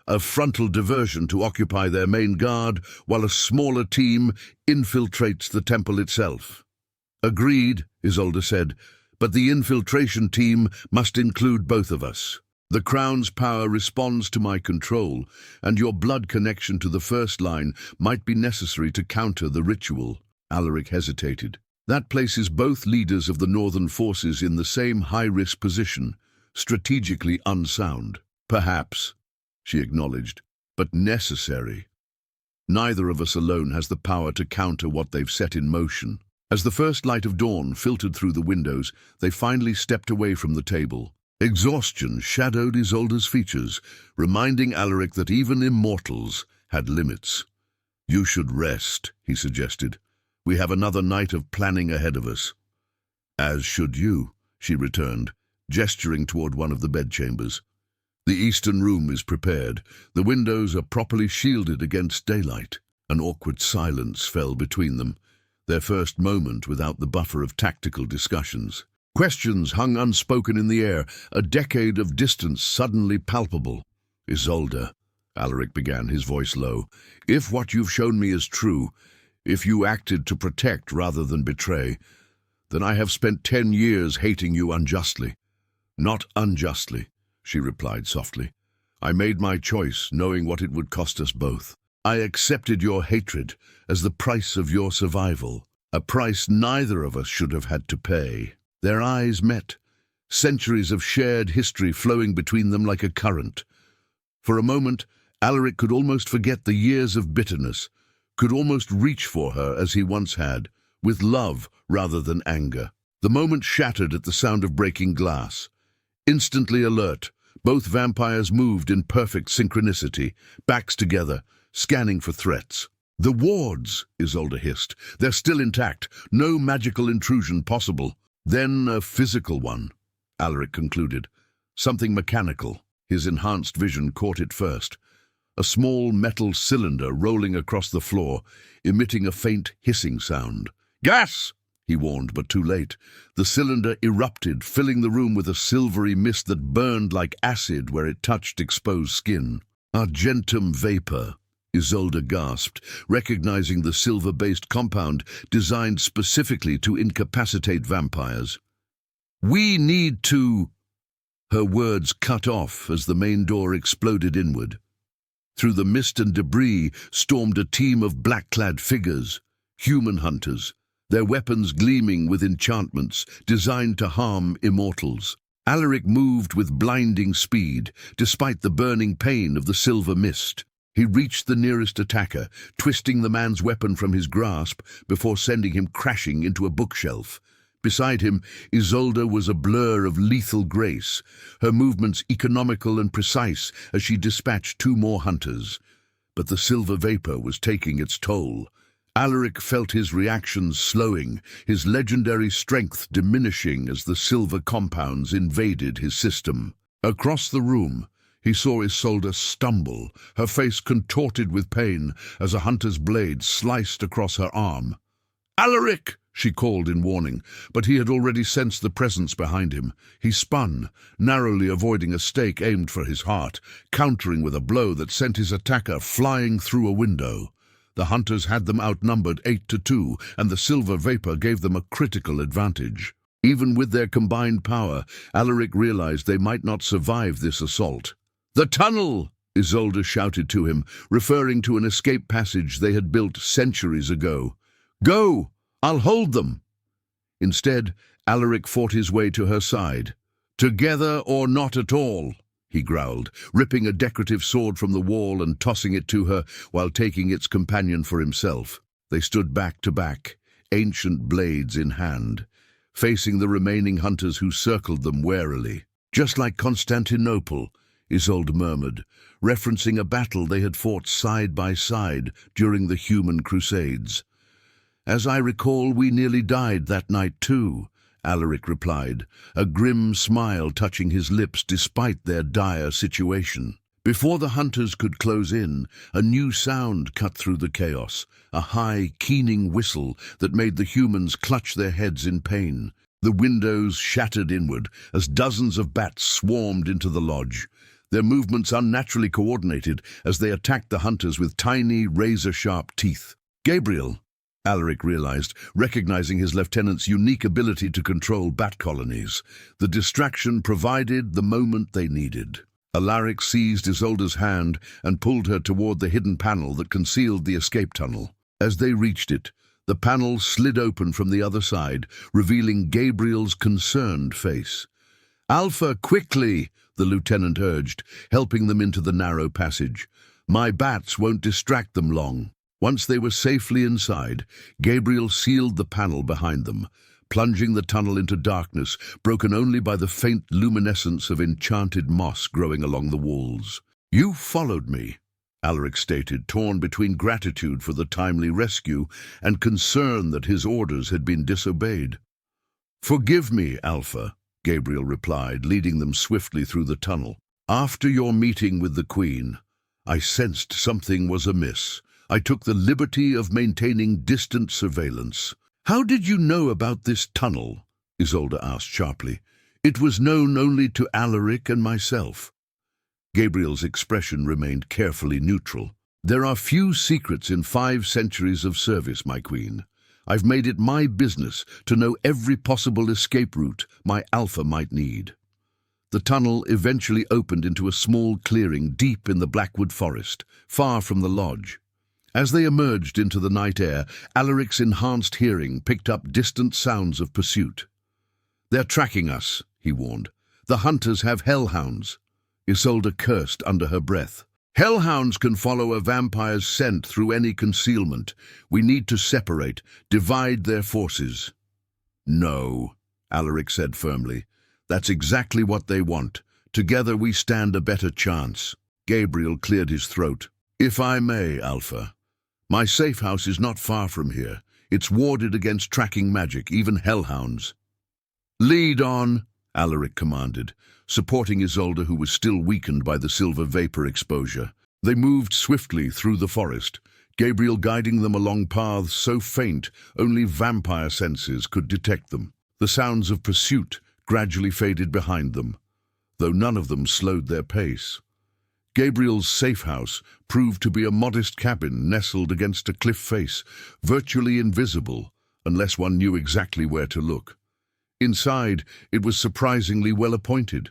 "A frontal diversion to occupy their main guard, while a smaller team infiltrates the temple itself." "Agreed," Isolde said, "but the infiltration team must include both of us. The Crown's power responds to my control, and your blood connection to the first line might be necessary to counter the ritual." Alaric hesitated. "That places both leaders of the northern forces in the same high-risk position, strategically unsound." "Perhaps," she acknowledged, "but necessary. Neither of us alone has the power to counter what they've set in motion." As the first light of dawn filtered through the windows, they finally stepped away from the table. Exhaustion shadowed Isolde's features, reminding Alaric that even immortals had limits. "You should rest," he suggested. "We have another night of planning ahead of us." "As should you," she returned, gesturing toward one of the bedchambers. "The eastern room is prepared. The windows are properly shielded against daylight." An awkward silence fell between them, their first moment without the buffer of tactical discussions. Questions hung unspoken in the air, a decade of distance suddenly palpable. "Isolde," Alaric began, his voice low, "if what you've shown me is true, if you acted to protect rather than betray, then I have spent 10 years hating you unjustly." "Not unjustly," she replied softly. "I made my choice, knowing what it would cost us both. I accepted your hatred as the price of your survival, a price neither of us should have had to pay." Their eyes met, centuries of shared history flowing between them like a current. For a moment, Alaric could almost forget the years of bitterness, could almost reach for her as he once had, with love rather than anger. The moment shattered at the sound of breaking glass. Instantly alert, both vampires moved in perfect synchronicity, backs together, scanning for threats. "The wards," Isolde hissed. "They're still intact. No magical intrusion possible." "Then a physical one," Alaric concluded. "Something mechanical." His enhanced vision caught it first. a small metal cylinder rolling across the floor, emitting a faint hissing sound. "Gas!" he warned, but too late. The cylinder erupted, filling the room with a silvery mist that burned like acid where it touched exposed skin. "Argentum vapor," Isolde gasped, recognizing the silver-based compound designed specifically to incapacitate vampires. "We need to—" Her words cut off as the main door exploded inward. Through the mist and debris stormed a team of black-clad figures, human hunters, their weapons gleaming with enchantments designed to harm immortals. Alaric moved with blinding speed, despite the burning pain of the silver mist. He reached the nearest attacker, twisting the man's weapon from his grasp before sending him crashing into a bookshelf. Beside him, Isolde was a blur of lethal grace, her movements economical and precise as she dispatched two more hunters. But the silver vapor was taking its toll. Alaric felt his reactions slowing, his legendary strength diminishing as the silver compounds invaded his system. Across the room, he saw Isolde stumble, her face contorted with pain as a hunter's blade sliced across her arm. "Alaric!" she called in warning, but he had already sensed the presence behind him. He spun, narrowly avoiding a stake aimed for his heart, countering with a blow that sent his attacker flying through a window. The hunters had them outnumbered 8-2, and the silver vapor gave them a critical advantage. Even with their combined power, Alaric realized they might not survive this assault. "The tunnel!" Isolde shouted to him, referring to an escape passage they had built centuries ago. "Go! I'll hold them!" Instead, Alaric fought his way to her side. "Together or not at all," he growled, ripping a decorative sword from the wall and tossing it to her while taking its companion for himself. They stood back to back, ancient blades in hand, facing the remaining hunters who circled them warily. "Just like Constantinople," Isolde murmured, referencing a battle they had fought side by side during the human crusades. "As I recall, we nearly died that night too," Alaric replied, a grim smile touching his lips despite their dire situation. Before the hunters could close in, a new sound cut through the chaos, a high, keening whistle that made the humans clutch their heads in pain. The windows shattered inward as dozens of bats swarmed into the lodge, their movements unnaturally coordinated as they attacked the hunters with tiny, razor-sharp teeth. "Gabriel," Alaric realized, recognizing his lieutenant's unique ability to control bat colonies. The distraction provided the moment they needed. Alaric seized Isolde's hand and pulled her toward the hidden panel that concealed the escape tunnel. As they reached it, the panel slid open from the other side, revealing Gabriel's concerned face. "Alpha, quickly!" the lieutenant urged, helping them into the narrow passage. "My bats won't distract them long." Once they were safely inside, Gabriel sealed the panel behind them, plunging the tunnel into darkness, broken only by the faint luminescence of enchanted moss growing along the walls. "You followed me," Alaric stated, torn between gratitude for the timely rescue and concern that his orders had been disobeyed. "Forgive me, Alpha," Gabriel replied, leading them swiftly through the tunnel. "After your meeting with the Queen, I sensed something was amiss. I took the liberty of maintaining distant surveillance." "How did you know about this tunnel?" Isolde asked sharply. "It was known only to Alaric and myself." Gabriel's expression remained carefully neutral. "There are few secrets in 5 centuries of service, my queen. I've made it my business to know every possible escape route my Alpha might need." The tunnel eventually opened into a small clearing deep in the Blackwood forest, far from the lodge. As they emerged into the night air, Alaric's enhanced hearing picked up distant sounds of pursuit. "They're tracking us," he warned. "The hunters have hellhounds." Isolde cursed under her breath. "Hellhounds can follow a vampire's scent through any concealment. We need to separate, divide their forces." "No," Alaric said firmly. "That's exactly what they want. Together we stand a better chance." Gabriel cleared his throat. "If I may, Alpha. My safe house is not far from here. It's warded against tracking magic, even hellhounds." "Lead on," Alaric commanded, supporting Isolde, who was still weakened by the silver vapor exposure. They moved swiftly through the forest, Gabriel guiding them along paths so faint only vampire senses could detect them. The sounds of pursuit gradually faded behind them, though none of them slowed their pace. Gabriel's safe house proved to be a modest cabin nestled against a cliff face, virtually invisible unless one knew exactly where to look. Inside, it was surprisingly well appointed,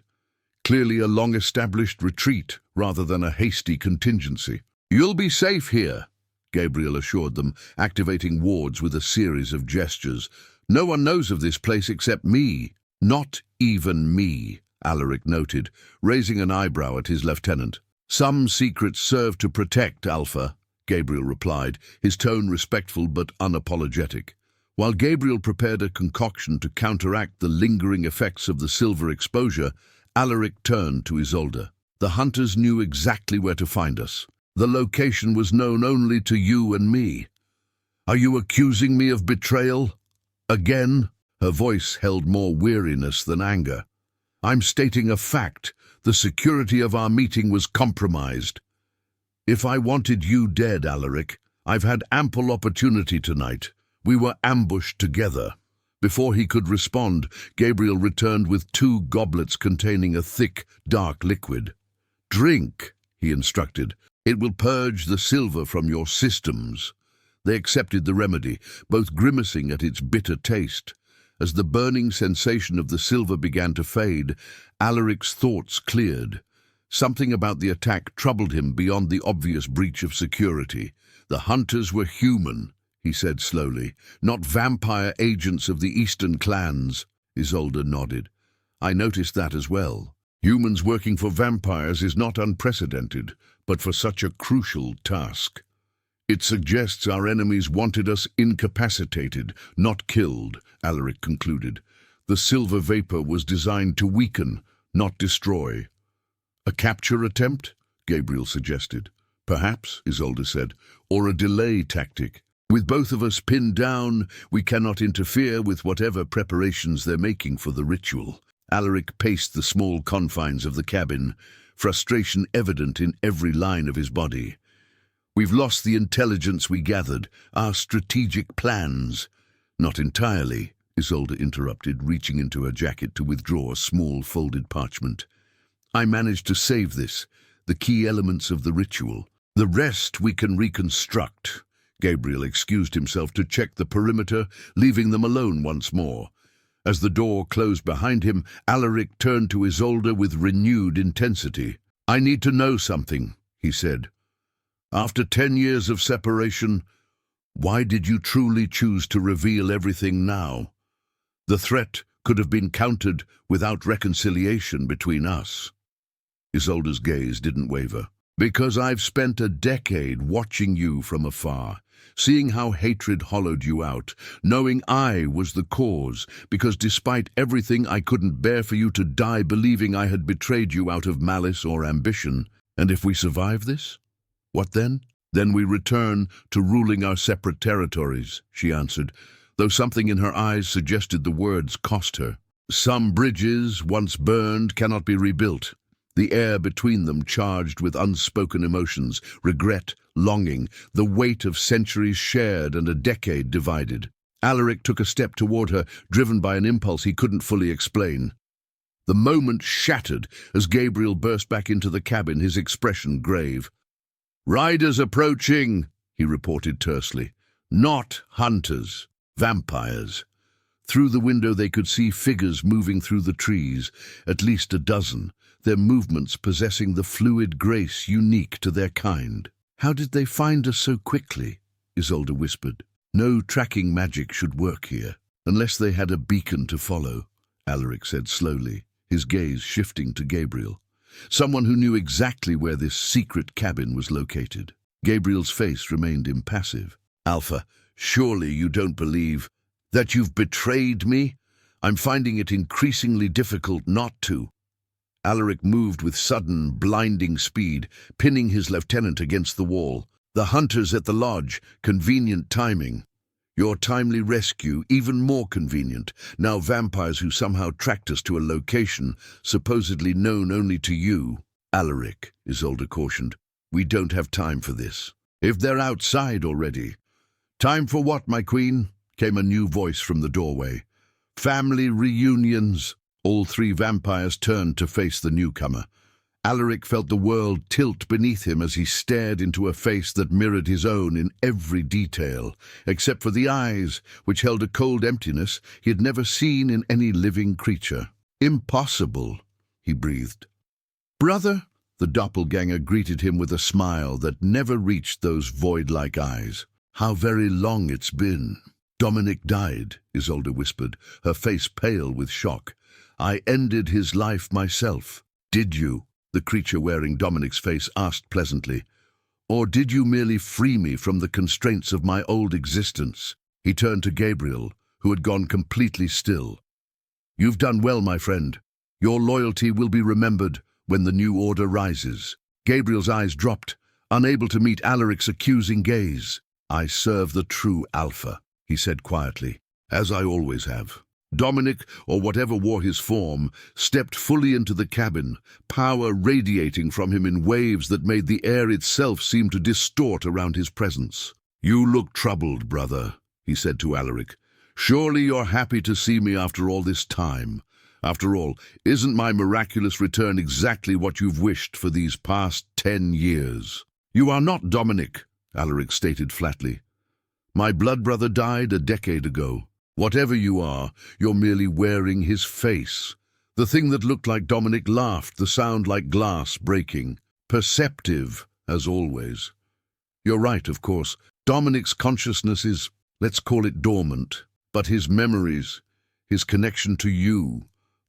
clearly a long-established retreat rather than a hasty contingency. "You'll be safe here," Gabriel assured them, activating wards with a series of gestures. "No one knows of this place except me." "Not even me," Alaric noted, raising an eyebrow at his lieutenant. "Some secrets serve to protect, Alpha," Gabriel replied, his tone respectful but unapologetic. While Gabriel prepared a concoction to counteract the lingering effects of the silver exposure, Alaric turned to Isolde. "The hunters knew exactly where to find us. The location was known only to you and me. Are you accusing me of betrayal? Again?" Her voice held more weariness than anger. "I'm stating a fact. The security of our meeting was compromised. If I wanted you dead, Alaric, I've had ample opportunity tonight. We were ambushed together." Before he could respond, Gabriel returned with 2 goblets containing a thick, dark liquid. "Drink," he instructed. "It will purge the silver from your systems." They accepted the remedy, both grimacing at its bitter taste. As the burning sensation of the silver began to fade, Alaric's thoughts cleared. Something about the attack troubled him beyond the obvious breach of security. "The hunters were human," he said slowly, "not vampire agents of the eastern clans." Isolde nodded. "I noticed that as well. Humans working for vampires is not unprecedented, but for such a crucial task. It suggests our enemies wanted us incapacitated, not killed," Alaric concluded. "The silver vapor was designed to weaken, not destroy." "A capture attempt?" Gabriel suggested. "Perhaps," Isolde said, "or a delay tactic. With both of us pinned down, we cannot interfere with whatever preparations they're making for the ritual." Alaric paced the small confines of the cabin, frustration evident in every line of his body. "We've lost the intelligence we gathered, our strategic plans." "Not entirely," Isolde interrupted, reaching into her jacket to withdraw a small folded parchment. "I managed to save this, the key elements of the ritual. The rest we can reconstruct." Gabriel excused himself to check the perimeter, leaving them alone once more. As the door closed behind him, Alaric turned to Isolde with renewed intensity. "I need to know something," he said. "After 10 years of separation, why did you truly choose to reveal everything now? The threat could have been countered without reconciliation between us." Isolde's gaze didn't waver. "Because I've spent a decade watching you from afar, seeing how hatred hollowed you out, knowing I was the cause, because despite everything I couldn't bear for you to die believing I had betrayed you out of malice or ambition. And if we survive this? What then?" "Then we return to ruling our separate territories," she answered, though something in her eyes suggested the words cost her. "Some bridges, once burned, cannot be rebuilt." The air between them charged with unspoken emotions, regret, longing, the weight of centuries shared and a decade divided. Alaric took a step toward her, driven by an impulse he couldn't fully explain. The moment shattered as Gabriel burst back into the cabin, his expression grave. "Riders approaching," he reported tersely. "Not hunters, vampires." Through the window they could see figures moving through the trees, at least a dozen, their movements possessing the fluid grace unique to their kind. "How did they find us so quickly?" Isolde whispered. "No tracking magic should work here, unless they had a beacon to follow," Alaric said slowly, his gaze shifting to Gabriel. "Someone who knew exactly where this secret cabin was located." Gabriel's face remained impassive. "Alpha, surely you don't believe that you've betrayed me? I'm finding it increasingly difficult not to." Alaric moved with sudden, blinding speed, pinning his lieutenant against the wall. "The hunters at the lodge, convenient timing. Your timely rescue, even more convenient. Now vampires who somehow tracked us to a location, supposedly known only to you." "Alaric," Isolde cautioned, We don't have time for this. If they're outside already. Time for what, my queen? Came a new voice from the doorway. Family reunions. All three vampires turned to face the newcomer. Alaric felt the world tilt beneath him as he stared into a face that mirrored his own in every detail, except for the eyes, which held a cold emptiness he had never seen in any living creature. Impossible, he breathed. Brother, the doppelganger greeted him with a smile that never reached those void-like eyes. How very long it's been. Dominic died, Isolde whispered, her face pale with shock. I ended his life myself. Did you? The creature wearing Dominic's face asked pleasantly. Or did you merely free me from the constraints of my old existence? He turned to Gabriel, who had gone completely still. You've done well, my friend. Your loyalty will be remembered when the new order rises. Gabriel's eyes dropped, unable to meet Alaric's accusing gaze. I serve the true Alpha, he said quietly, as I always have. Dominic, or whatever wore his form, stepped fully into the cabin, power radiating from him in waves that made the air itself seem to distort around his presence. You look troubled, brother, he said to Alaric. Surely you're happy to see me after all this time. After all, isn't my miraculous return exactly what you've wished for these past 10 years? You are not Dominic, Alaric stated flatly. My blood brother died a decade ago. Whatever you are, you're merely wearing his face. The thing that looked like Dominic laughed, the sound like glass breaking. Perceptive, as always. You're right, of course. Dominic's consciousness is, let's call it dormant. But his memories, his connection to you,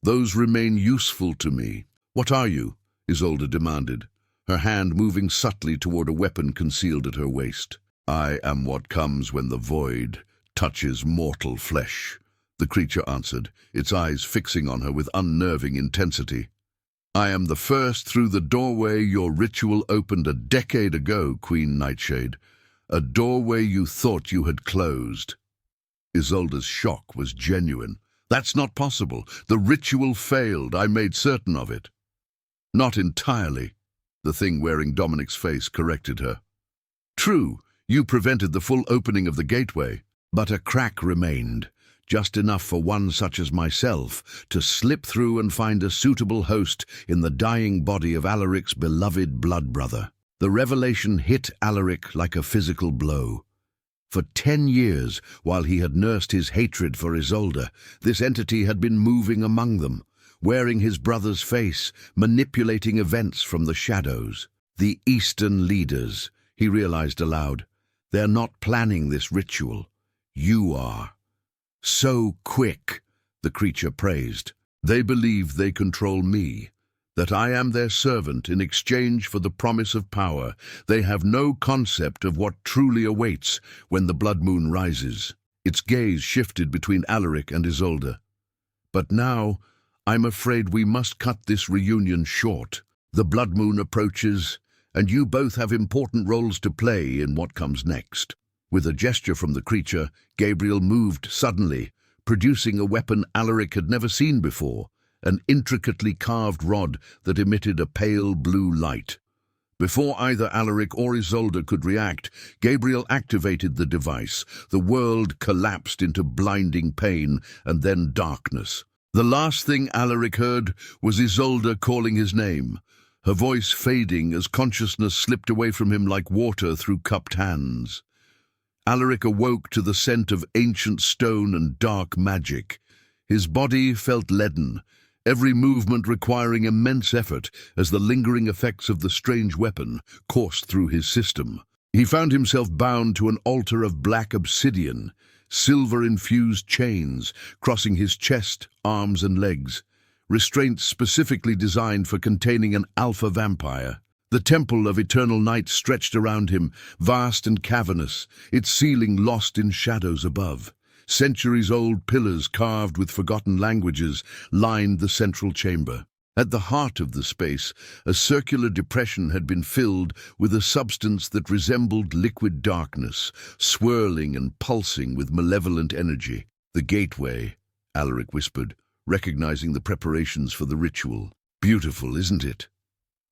those remain useful to me. What are you? Isolde demanded, her hand moving subtly toward a weapon concealed at her waist. I am what comes when the void touches mortal flesh, the creature answered, its eyes fixing on her with unnerving intensity. I am the first through the doorway your ritual opened a decade ago, Queen Nightshade, a doorway you thought you had closed. Isolde's shock was genuine. That's not possible. The ritual failed. I made certain of it. Not entirely, the thing wearing Dominic's face corrected her. True, you prevented the full opening of the gateway, but a crack remained, just enough for one such as myself to slip through and find a suitable host in the dying body of Alaric's beloved blood brother. The revelation hit Alaric like a physical blow. For 10 years, while he had nursed his hatred for Isolde, this entity had been moving among them, wearing his brother's face, manipulating events from the shadows. The Eastern leaders, he realized aloud, they're not planning this ritual. You are. So quick, the creature praised. They believe they control me, that I am their servant in exchange for the promise of power. They have no concept of what truly awaits when the blood moon rises. Its gaze shifted between Alaric and Isolde. But now, I'm afraid we must cut this reunion short. The blood moon approaches, and you both have important roles to play in what comes next. With a gesture from the creature, Gabriel moved suddenly, producing a weapon Alaric had never seen before, an intricately carved rod that emitted a pale blue light. Before either Alaric or Isolde could react, Gabriel activated the device. The world collapsed into blinding pain and then darkness. The last thing Alaric heard was Isolde calling his name, her voice fading as consciousness slipped away from him like water through cupped hands. Alaric awoke to the scent of ancient stone and dark magic. His body felt leaden, every movement requiring immense effort as the lingering effects of the strange weapon coursed through his system. He found himself bound to an altar of black obsidian, silver-infused chains crossing his chest, arms and legs, restraints specifically designed for containing an alpha vampire. The temple of eternal night stretched around him, vast and cavernous, its ceiling lost in shadows above. Centuries-old pillars carved with forgotten languages lined the central chamber. At the heart of the space, a circular depression had been filled with a substance that resembled liquid darkness, swirling and pulsing with malevolent energy. The gateway, Alaric whispered, recognizing the preparations for the ritual. Beautiful, isn't it?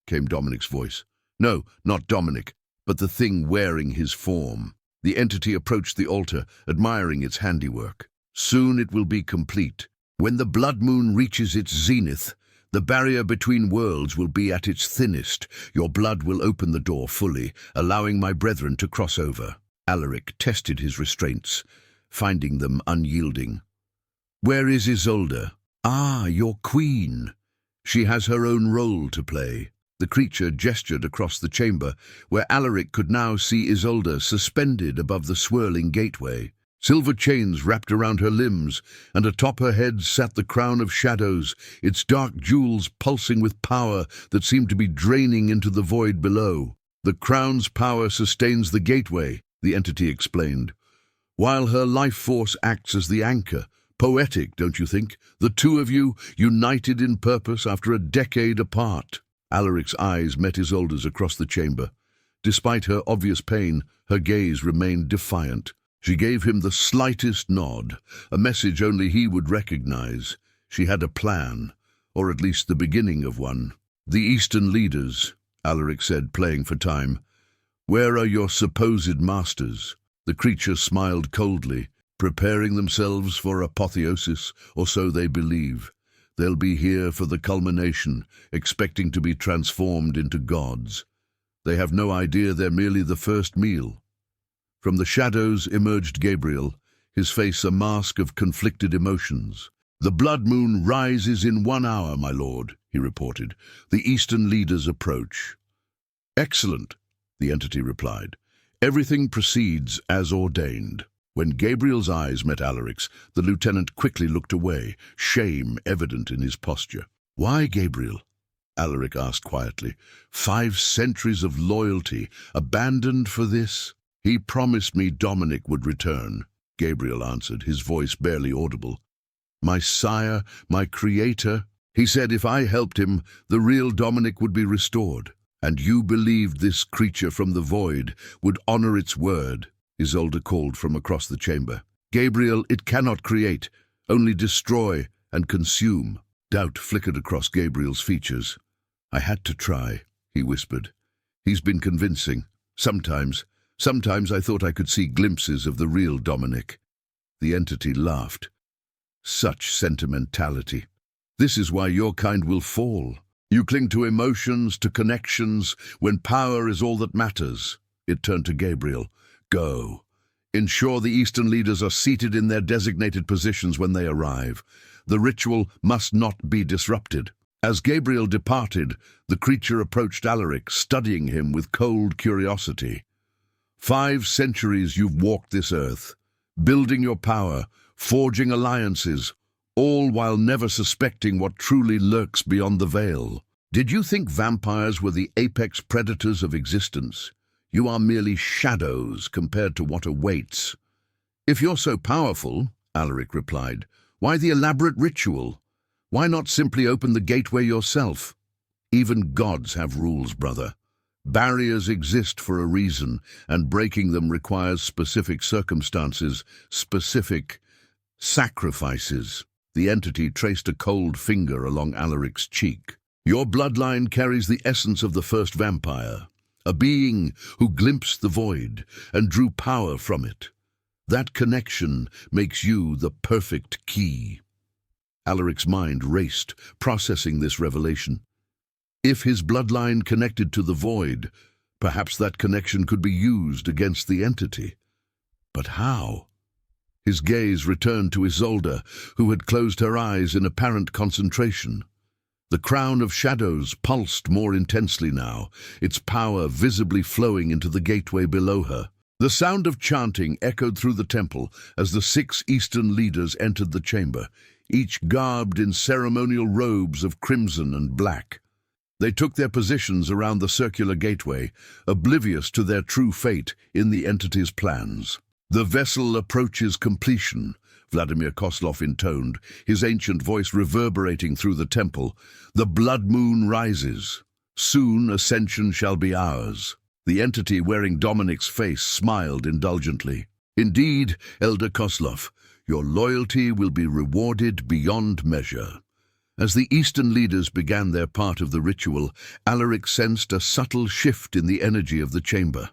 Came Dominic's voice. No, not Dominic, but the thing wearing his form. The entity approached the altar, admiring its handiwork. Soon it will be complete. When the blood moon reaches its zenith, the barrier between worlds will be at its thinnest. Your blood will open the door fully, allowing my brethren to cross over. Alaric tested his restraints, finding them unyielding. Where is Isolde? Ah, your queen. She has her own role to play. The creature gestured across the chamber, where Alaric could now see Isolde suspended above the swirling gateway. Silver chains wrapped around her limbs, and atop her head sat the crown of shadows, its dark jewels pulsing with power that seemed to be draining into the void below. The crown's power sustains the gateway, the entity explained, while her life force acts as the anchor. Poetic, don't you think? The two of you, united in purpose after a decade apart. Alaric's eyes met Isolde's across the chamber. Despite her obvious pain, her gaze remained defiant. She gave him the slightest nod, a message only he would recognize. She had a plan, or at least the beginning of one. The Eastern leaders, Alaric said, playing for time. Where are your supposed masters? The creature smiled coldly, preparing themselves for apotheosis, or so they believe. They'll be here for the culmination, expecting to be transformed into gods. They have no idea they're merely the first meal. From the shadows emerged Gabriel, his face a mask of conflicted emotions. The blood moon rises in 1 hour, my lord, he reported. The Eastern leaders approach. Excellent, the entity replied. Everything proceeds as ordained. When Gabriel's eyes met Alaric's, the lieutenant quickly looked away, shame evident in his posture. Why, Gabriel? Alaric asked quietly. 5 centuries of loyalty, abandoned for this? He promised me Dominic would return, Gabriel answered, his voice barely audible. My sire, my creator. He said if I helped him, the real Dominic would be restored. And you believed this creature from the void would honor its word, Isolde called from across the chamber. Gabriel, it cannot create, only destroy and consume. Doubt flickered across Gabriel's features. I had to try, he whispered. He's been convincing. Sometimes I thought I could see glimpses of the real Dominic. The entity laughed. Such sentimentality. This is why your kind will fall. You cling to emotions, to connections, when power is all that matters. It turned to Gabriel. Go. Ensure the Eastern leaders are seated in their designated positions when they arrive. The ritual must not be disrupted. As Gabriel departed, the creature approached Alaric, studying him with cold curiosity. 5 centuries you've walked this earth, building your power, forging alliances, all while never suspecting what truly lurks beyond the veil. Did you think vampires were the apex predators of existence? You are merely shadows compared to what awaits. If you're so powerful, Alaric replied, why the elaborate ritual? Why not simply open the gateway yourself? Even gods have rules, brother. Barriers exist for a reason, and breaking them requires specific circumstances, specific sacrifices. The entity traced a cold finger along Alaric's cheek. Your bloodline carries the essence of the first vampire, a being who glimpsed the void and drew power from it. That connection makes you the perfect key. Alaric's mind raced, processing this revelation. If his bloodline connected to the void, perhaps that connection could be used against the entity. But how? His gaze returned to Isolde, who had closed her eyes in apparent concentration. The crown of shadows pulsed more intensely now, its power visibly flowing into the gateway below her. The sound of chanting echoed through the temple as the 6 Eastern leaders entered the chamber, each garbed in ceremonial robes of crimson and black. They took their positions around the circular gateway, oblivious to their true fate in the entity's plans. The vessel approaches completion, Vladimir Koslov intoned, his ancient voice reverberating through the temple. The blood moon rises. Soon ascension shall be ours. The entity wearing Dominic's face smiled indulgently. Indeed, Elder Koslov, your loyalty will be rewarded beyond measure. As the Eastern leaders began their part of the ritual, Alaric sensed a subtle shift in the energy of the chamber.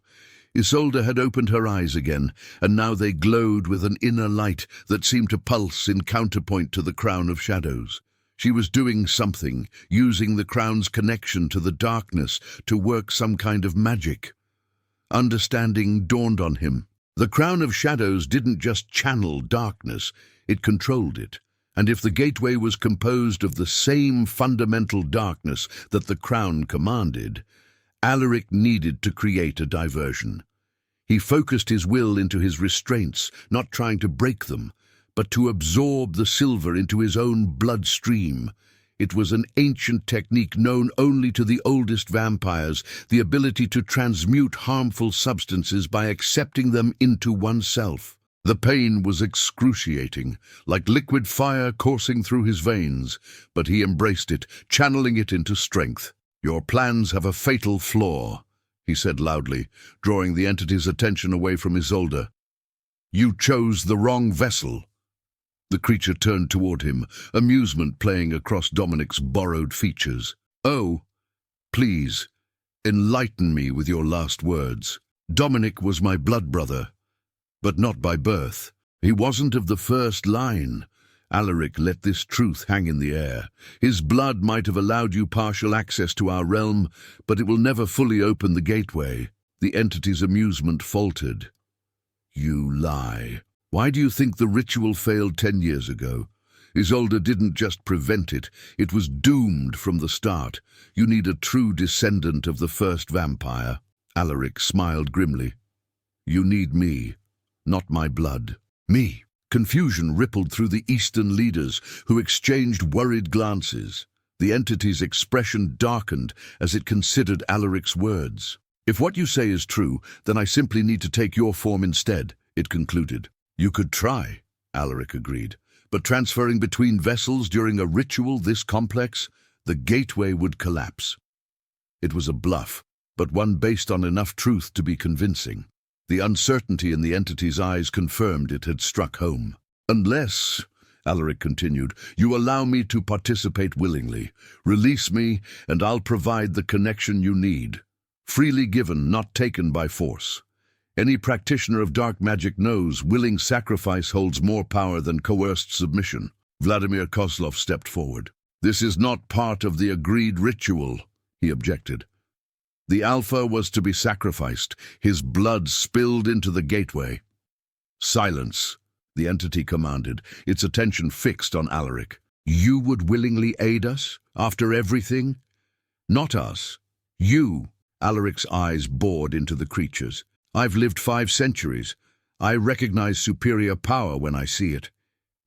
Isolde had opened her eyes again, and now they glowed with an inner light that seemed to pulse in counterpoint to the crown of shadows. She was doing something, using the crown's connection to the darkness to work some kind of magic. Understanding dawned on him. The crown of shadows didn't just channel darkness, it controlled it. And if the gateway was composed of the same fundamental darkness that the crown commanded, Alaric needed to create a diversion. He focused his will into his restraints, not trying to break them, but to absorb the silver into his own bloodstream. It was an ancient technique known only to the oldest vampires, the ability to transmute harmful substances by accepting them into oneself. The pain was excruciating, like liquid fire coursing through his veins, but he embraced it, channeling it into strength. "Your plans have a fatal flaw," he said loudly, drawing the entity's attention away from Isolde. "You chose the wrong vessel." The creature turned toward him, amusement playing across Dominic's borrowed features. "Oh, please, enlighten me with your last words. Dominic was my blood brother, but not by birth. He wasn't of the first line." Alaric let this truth hang in the air. "His blood might have allowed you partial access to our realm, but it will never fully open the gateway." The entity's amusement faltered. "You lie. Why do you think the ritual failed 10 years ago? Isolde didn't just prevent it, it was doomed from the start. You need a true descendant of the first vampire." Alaric smiled grimly. "You need me, not my blood." "Me?" Confusion rippled through the Eastern leaders, who exchanged worried glances. The entity's expression darkened as it considered Alaric's words. "If what you say is true, then I simply need to take your form instead," it concluded. "You could try," Alaric agreed, "but transferring between vessels during a ritual this complex, the gateway would collapse." It was a bluff, but one based on enough truth to be convincing. The uncertainty in the entity's eyes confirmed it had struck home. "Unless," Alaric continued, "you allow me to participate willingly. Release me, and I'll provide the connection you need. Freely given, not taken by force. Any practitioner of dark magic knows willing sacrifice holds more power than coerced submission." Vladimir Kozlov stepped forward. "This is not part of the agreed ritual," he objected. "The Alpha was to be sacrificed, his blood spilled into the gateway." "Silence," the entity commanded, its attention fixed on Alaric. "You would willingly aid us, after everything?" "Not us. You." Alaric's eyes bored into the creature's. "I've lived 5 centuries. I recognize superior power when I see it.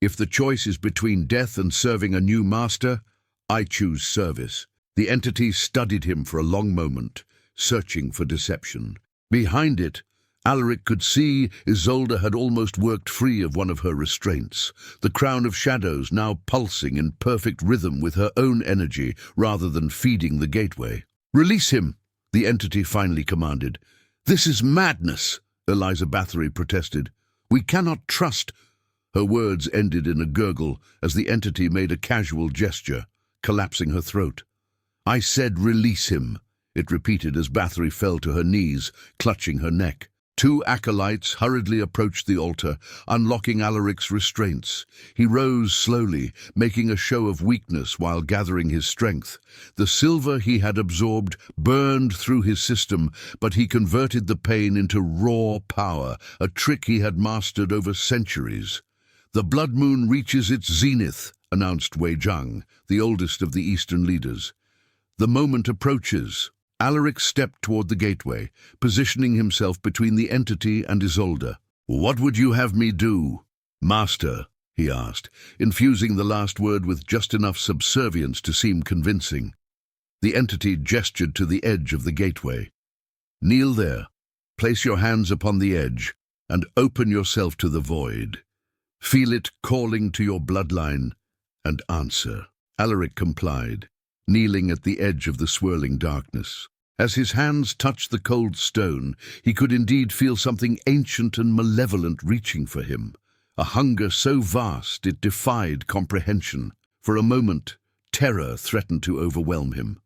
If the choice is between death and serving a new master, I choose service." The entity studied him for a long moment, searching for deception. Behind it, Alaric could see Isolde had almost worked free of one of her restraints, the crown of shadows now pulsing in perfect rhythm with her own energy rather than feeding the gateway. "Release him," the entity finally commanded. "This is madness," Eliza Bathory protested. "We cannot trust—" Her words ended in a gurgle as the entity made a casual gesture, collapsing her throat. "I said release him," it repeated as Bathory fell to her knees, clutching her neck. 2 acolytes hurriedly approached the altar, unlocking Alaric's restraints. He rose slowly, making a show of weakness while gathering his strength. The silver he had absorbed burned through his system, but he converted the pain into raw power, a trick he had mastered over centuries. "The blood moon reaches its zenith," announced Wei Zhang, the oldest of the Eastern leaders. "The moment approaches." Alaric stepped toward the gateway, positioning himself between the entity and Isolde. "What would you have me do, Master?" he asked, infusing the last word with just enough subservience to seem convincing. The entity gestured to the edge of the gateway. "Kneel there, place your hands upon the edge, and open yourself to the void. Feel it calling to your bloodline, and answer." Alaric complied, kneeling at the edge of the swirling darkness. As his hands touched the cold stone, he could indeed feel something ancient and malevolent reaching for him, a hunger so vast it defied comprehension. For a moment, Terror threatened to overwhelm him.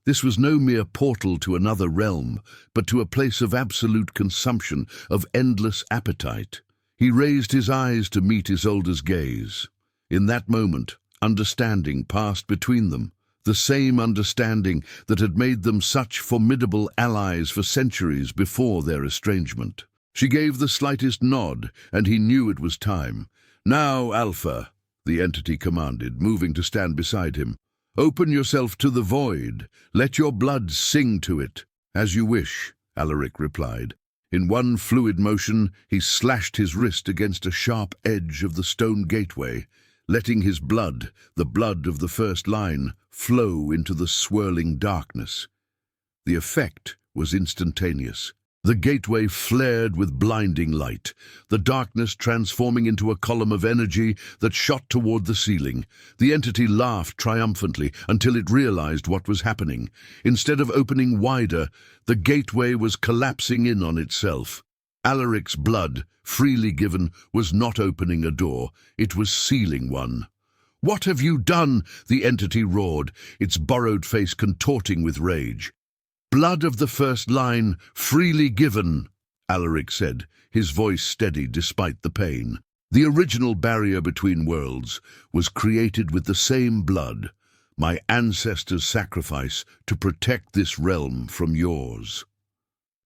This was no mere portal to another realm, but to a place of absolute consumption, of endless appetite. He raised his eyes to meet Isolde's gaze. In that moment, understanding passed between them, the same understanding that had made them such formidable allies for centuries before their estrangement. She gave the slightest nod, and he knew it was time. "Now, Alpha," the entity commanded, moving to stand beside him. "Open yourself to the void. Let your blood sing to it." "As you wish," Alaric replied. In one fluid motion, he slashed his wrist against a sharp edge of the stone gateway, letting his blood, the blood of the first line, flow into the swirling darkness. The effect was instantaneous. The gateway flared with blinding light, the darkness transforming into a column of energy that shot toward the ceiling. The entity laughed triumphantly until it realized what was happening. Instead of opening wider, the gateway was collapsing in on itself. Alaric's blood, freely given, was not opening a door, it was sealing one. "What have you done?" the entity roared, its borrowed face contorting with rage. "Blood of the first line, freely given," Alaric said, his voice steady despite the pain. "The original barrier between worlds was created with the same blood, my ancestors' sacrifice to protect this realm from yours."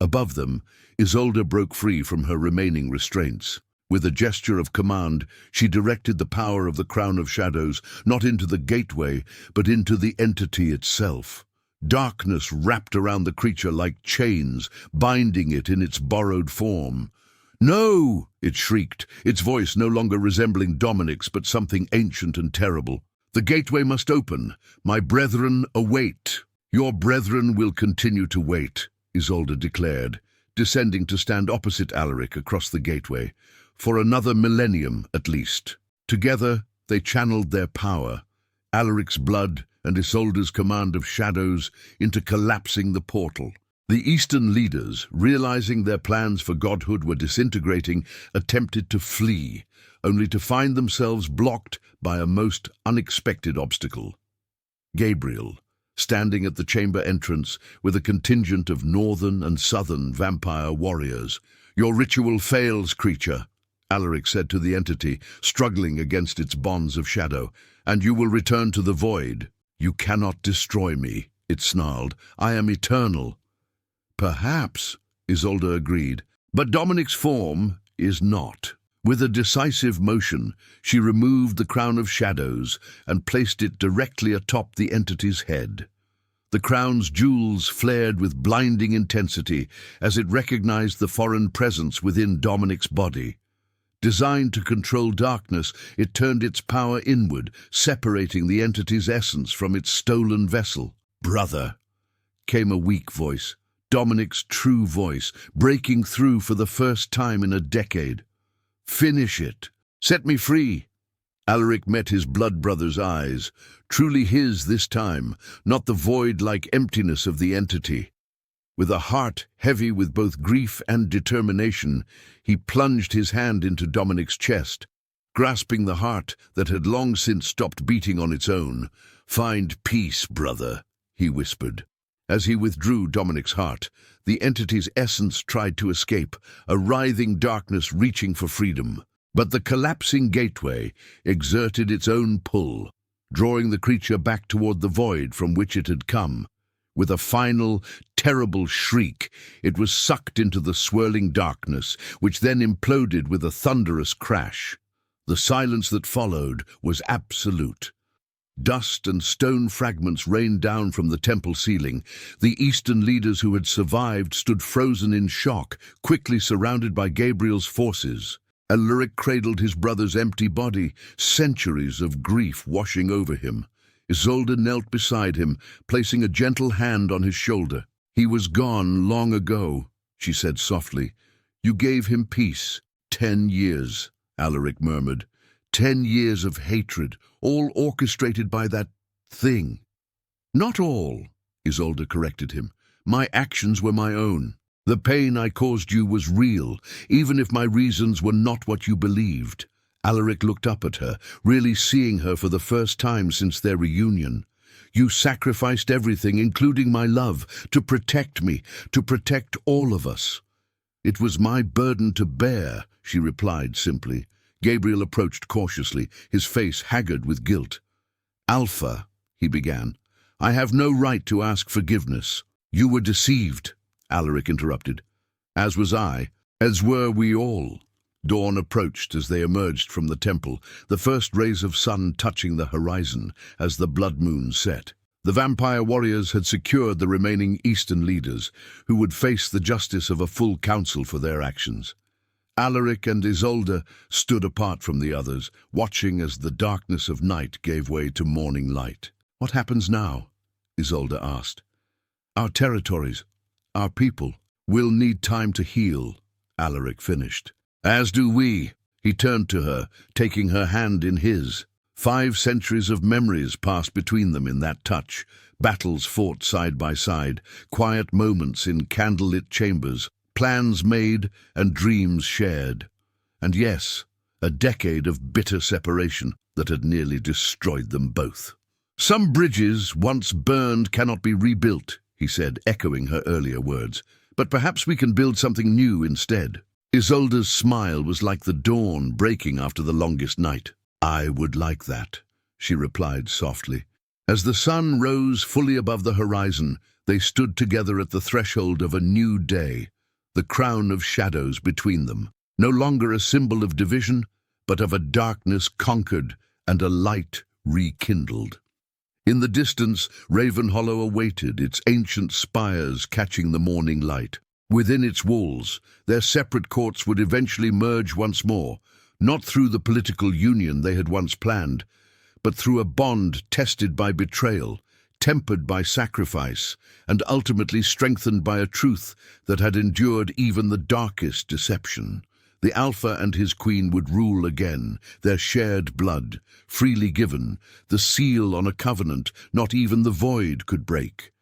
Above them, Isolde broke free from her remaining restraints. With a gesture of command, she directed the power of the Crown of Shadows not into the gateway, but into the entity itself. Darkness wrapped around the creature like chains, binding it in its borrowed form. "No!" it shrieked, its voice no longer resembling Dominic's but something ancient and terrible. "The gateway must open. My brethren await." "Your brethren will continue to wait," Isolde declared, descending to stand opposite Alaric across the gateway, "for another millennium at least." Together they channeled their power, Alaric's blood and Isolde's command of shadows, into collapsing the portal. The Eastern leaders, realizing their plans for godhood were disintegrating, attempted to flee, only to find themselves blocked by a most unexpected obstacle. Gabriel, standing at the chamber entrance with a contingent of northern and southern vampire warriors. "Your ritual fails, creature," Alaric said to the entity, struggling against its bonds of shadow, "and you will return to the void." "You cannot destroy me," it snarled. "I am eternal." "Perhaps," Isolde agreed, "but Dominic's form is not." With a decisive motion, she removed the Crown of Shadows and placed it directly atop the entity's head. The crown's jewels flared with blinding intensity as it recognized the foreign presence within Dominic's body. Designed to control darkness, it turned its power inward, separating the entity's essence from its stolen vessel. "Brother," came a weak voice, Dominic's true voice, breaking through for the first time in a decade. "Finish it. Set me free." Alaric met his blood brother's eyes, truly his this time, not the void-like emptiness of the entity. With a heart heavy with both grief and determination, he plunged his hand into Dominic's chest, grasping the heart that had long since stopped beating on its own. "Find peace, brother," he whispered. As he withdrew Dominic's heart, the entity's essence tried to escape, a writhing darkness reaching for freedom. But the collapsing gateway exerted its own pull, drawing the creature back toward the void from which it had come. With a final, terrible shriek, it was sucked into the swirling darkness, which then imploded with a thunderous crash. The silence that followed was absolute. Dust and stone fragments rained down from the temple ceiling. The Eastern leaders who had survived stood frozen in shock, quickly surrounded by Gabriel's forces. Alaric cradled his brother's empty body, centuries of grief washing over him. Isolde knelt beside him, placing a gentle hand on his shoulder. "He was gone long ago," she said softly. "You gave him peace." 10 years, Alaric murmured. 10 years of hatred, all orchestrated by that thing. "Not all," Isolde corrected him. "My actions were my own. The pain I caused you was real, even if my reasons were not what you believed." Alaric looked up at her, really seeing her for the first time since their reunion. "You sacrificed everything, including my love, to protect me, to protect all of us." "It was my burden to bear," she replied simply. Gabriel approached cautiously, his face haggard with guilt. "Alpha," he began, "I have no right to ask forgiveness." "You were deceived," Alaric interrupted. "As was I, as were we all." Dawn approached as they emerged from the temple, the first rays of sun touching the horizon as the blood moon set. The vampire warriors had secured the remaining Eastern leaders, who would face the justice of a full council for their actions. Alaric and Isolde stood apart from the others, watching as the darkness of night gave way to morning light. "What happens now?" Isolde asked. "Our territories, our people, will need time to heal," Alaric finished. "As do we." He turned to her, taking her hand in his. 5 centuries of memories passed between them in that touch, battles fought side by side, quiet moments in candlelit chambers, plans made and dreams shared. And yes, a decade of bitter separation that had nearly destroyed them both. "Some bridges, once burned, cannot be rebuilt," he said, echoing her earlier words. "But perhaps we can build something new instead." Isolde's smile was like the dawn breaking after the longest night. "I would like that," she replied softly. As the sun rose fully above the horizon, they stood together at the threshold of a new day, the crown of shadows between them, no longer a symbol of division, but of a darkness conquered and a light rekindled. In the distance, Ravenhollow awaited, its ancient spires catching the morning light. Within its walls, their separate courts would eventually merge once more, not through the political union they had once planned, but through a bond tested by betrayal, tempered by sacrifice, and ultimately strengthened by a truth that had endured even the darkest deception. The Alpha and his queen would rule again, their shared blood, freely given, the seal on a covenant not even the void could break.